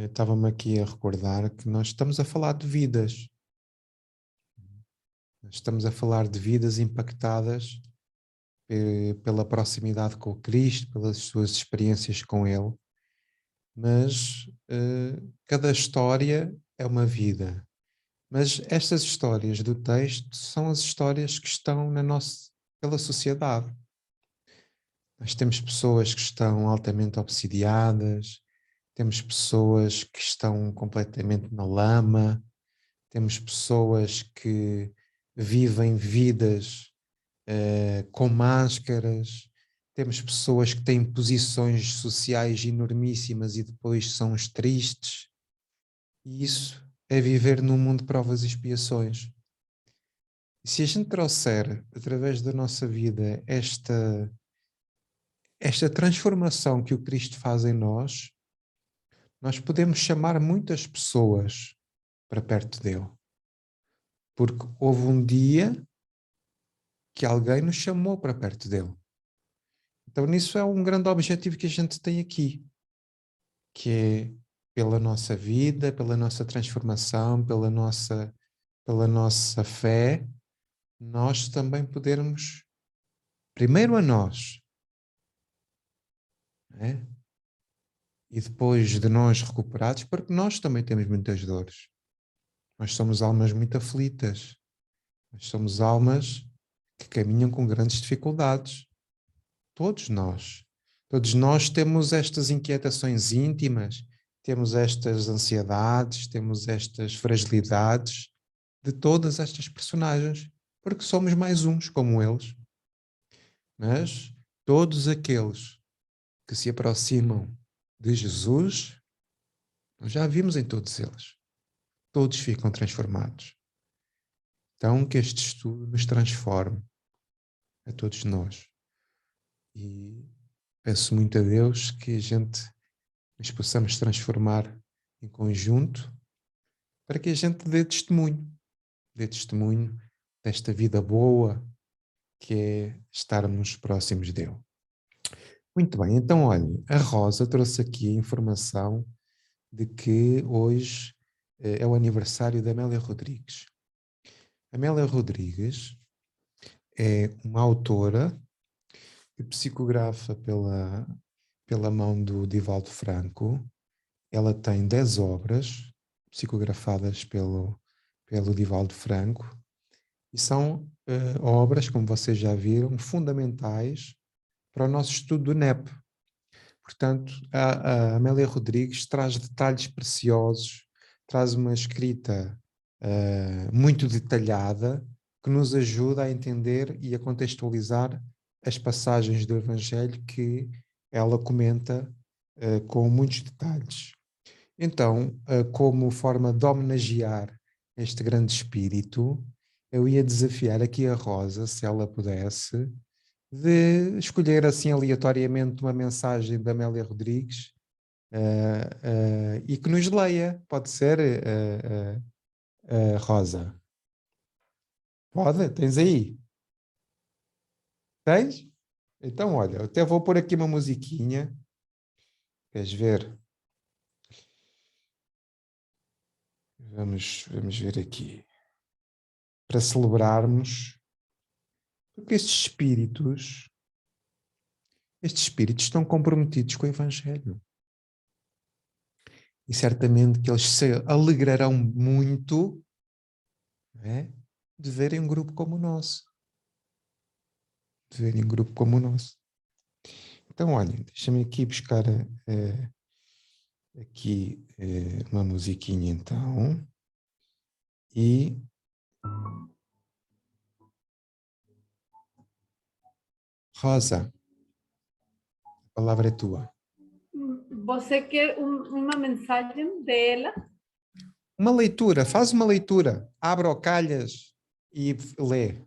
estava-me aqui a recordar que nós estamos a falar de vidas. Estamos a falar de vidas impactadas pela proximidade com o Cristo, pelas suas experiências com Ele, mas cada história é uma vida Mas estas histórias do texto são as histórias que estão pela sociedade. Nós temos pessoas que estão altamente obsidiadas, temos pessoas que estão completamente na lama, temos pessoas que vivem vidas com máscaras, temos pessoas que têm posições sociais enormíssimas e depois são os tristes. E isso é viver num mundo de provas e expiações. E se a gente trouxer, através da nossa vida, esta transformação que o Cristo faz em nós podemos chamar muitas pessoas para perto dele. Porque houve um dia que alguém nos chamou para perto dele. Então nisso é um grande objetivo que a gente tem aqui, que é pela nossa vida, pela nossa transformação, pela nossa fé, nós também podermos, primeiro a nós, né? E depois de nós recuperados, porque nós também temos muitas dores. Nós somos almas muito aflitas. Nós somos almas que caminham com grandes dificuldades. Todos nós. Todos nós temos estas inquietações íntimas, temos estas ansiedades, temos estas fragilidades de todas estas personagens, porque somos mais uns como eles. Mas todos aqueles que se aproximam de Jesus, nós já vimos em todos eles. Todos ficam transformados. Então, que este estudo nos transforme a todos nós. E peço muito a Deus que a gente nos possamos transformar em conjunto para que a gente dê testemunho desta vida boa que é estarmos próximos dele. Muito bem, então olhem, a Rosa trouxe aqui a informação de que hoje é o aniversário da Amélia Rodrigues. Amélia Rodrigues é uma autora que psicografa pela mão do Divaldo Franco. Ela tem 10 obras psicografadas pelo Divaldo Franco e são obras, como vocês já viram, fundamentais para o nosso estudo do NEP. Portanto, a Amélia Rodrigues traz detalhes preciosos, traz uma escrita muito detalhada que nos ajuda a entender e a contextualizar as passagens do Evangelho que ela comenta com muitos detalhes. Então, como forma de homenagear este grande espírito, eu ia desafiar aqui a Rosa, se ela pudesse, de escolher assim aleatoriamente uma mensagem da Amélia Rodrigues e que nos leia. Pode ser, Rosa? Pode? Tens aí? Tens? Então, olha, eu até vou pôr aqui uma musiquinha. Queres ver? Vamos ver aqui. Para celebrarmos, porque estes espíritos estão comprometidos com o Evangelho. E certamente que eles se alegrarão muito, não é, de verem um grupo como o nosso. Então, olhem, deixa-me aqui buscar uma musiquinha então. E Rosa, a palavra é tua. Você quer uma mensagem dela? Uma leitura, faz uma leitura. Abre o calhas e lê.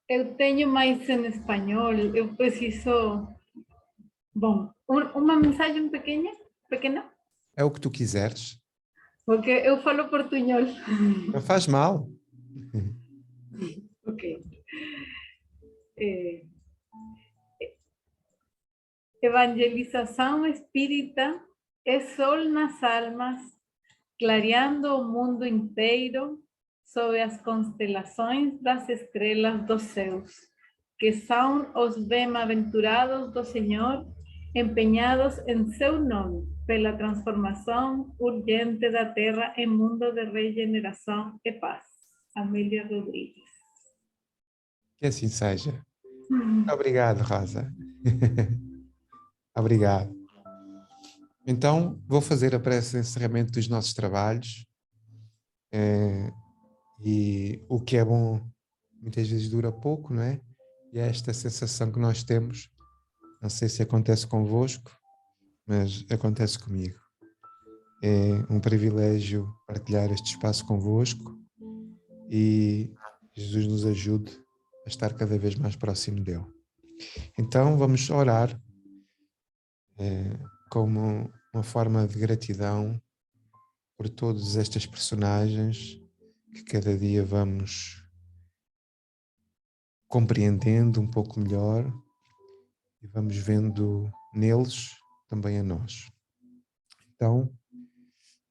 Eu tenho mais em espanhol, eu preciso... Bom, uma mensagem pequena? É o que tu quiseres. Porque eu falo portunhol. Não faz mal. Ok. Evangelização espírita é sol nas almas, clareando o mundo inteiro sob as constelações das estrelas dos céus, que são os bem-aventurados do Senhor empenhados em seu nome, pela transformação urgente da terra em mundo de regeneração e paz. Amélia Rodrigues. Que assim seja. Obrigado, Rosa. Obrigado. Então, vou fazer a prece de encerramento dos nossos trabalhos. E o que é bom, muitas vezes dura pouco, não é? E é esta sensação que nós temos. Não sei se acontece convosco, mas acontece comigo. É um privilégio partilhar este espaço convosco e Jesus nos ajude a estar cada vez mais próximo dele. Então vamos orar como uma forma de gratidão por todas estas personagens que cada dia vamos compreendendo um pouco melhor e vamos vendo neles também a nós. Então,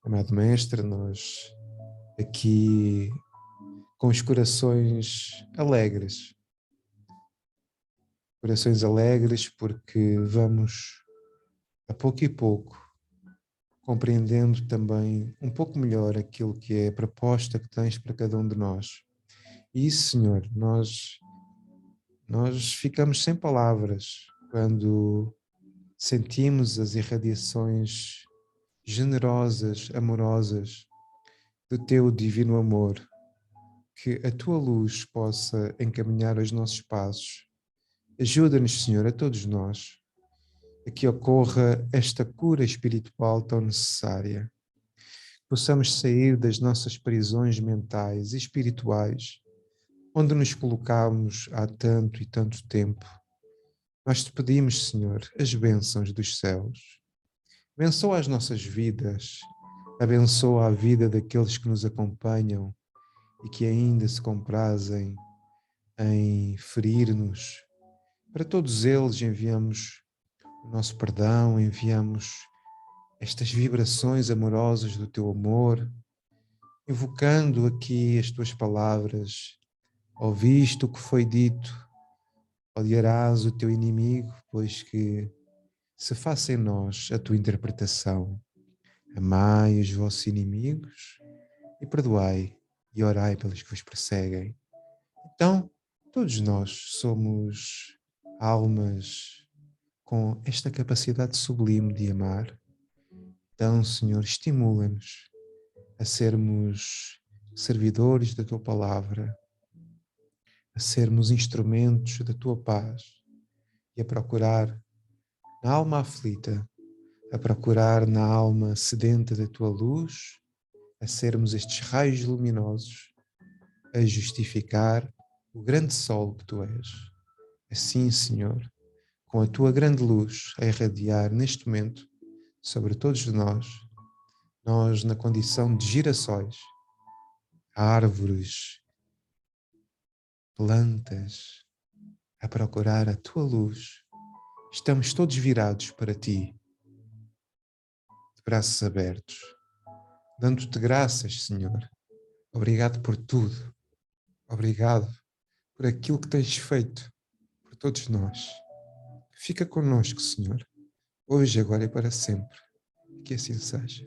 amado Mestre, nós aqui com os corações alegres porque vamos a pouco e pouco compreendendo também um pouco melhor aquilo que é a proposta que tens para cada um de nós. E isso, Senhor, nós ficamos sem palavras quando sentimos as irradiações generosas, amorosas do teu divino amor, que a tua luz possa encaminhar os nossos passos. Ajuda-nos, Senhor, a todos nós, a que ocorra esta cura espiritual tão necessária. Possamos sair das nossas prisões mentais e espirituais, onde nos colocamos há tanto e tanto tempo. Nós te pedimos, Senhor, as bênçãos dos céus. Abençoa as nossas vidas, abençoa a vida daqueles que nos acompanham e que ainda se comprazem em ferir-nos. Para todos eles enviamos o nosso perdão, enviamos estas vibrações amorosas do teu amor, invocando aqui as tuas palavras. Ouviste o que foi dito, odiarás o teu inimigo, pois que se faça em nós a tua interpretação. Amai os vossos inimigos e perdoai e orai pelos que vos perseguem. Então, todos nós somos almas com esta capacidade sublime de amar. Então, Senhor, estimula-nos a sermos servidores da tua palavra, a sermos instrumentos da tua paz e a procurar na alma aflita, a procurar na alma sedenta da tua luz, a sermos estes raios luminosos, a justificar o grande sol que tu és. Assim, Senhor, com a tua grande luz a irradiar neste momento sobre todos nós na condição de girassóis, árvores, plantas, a procurar a tua luz, estamos todos virados para ti, de braços abertos, dando-te graças, Senhor. Obrigado por tudo. Obrigado por aquilo que tens feito por todos nós. Fica conosco, Senhor, hoje, agora e para sempre. Que assim seja.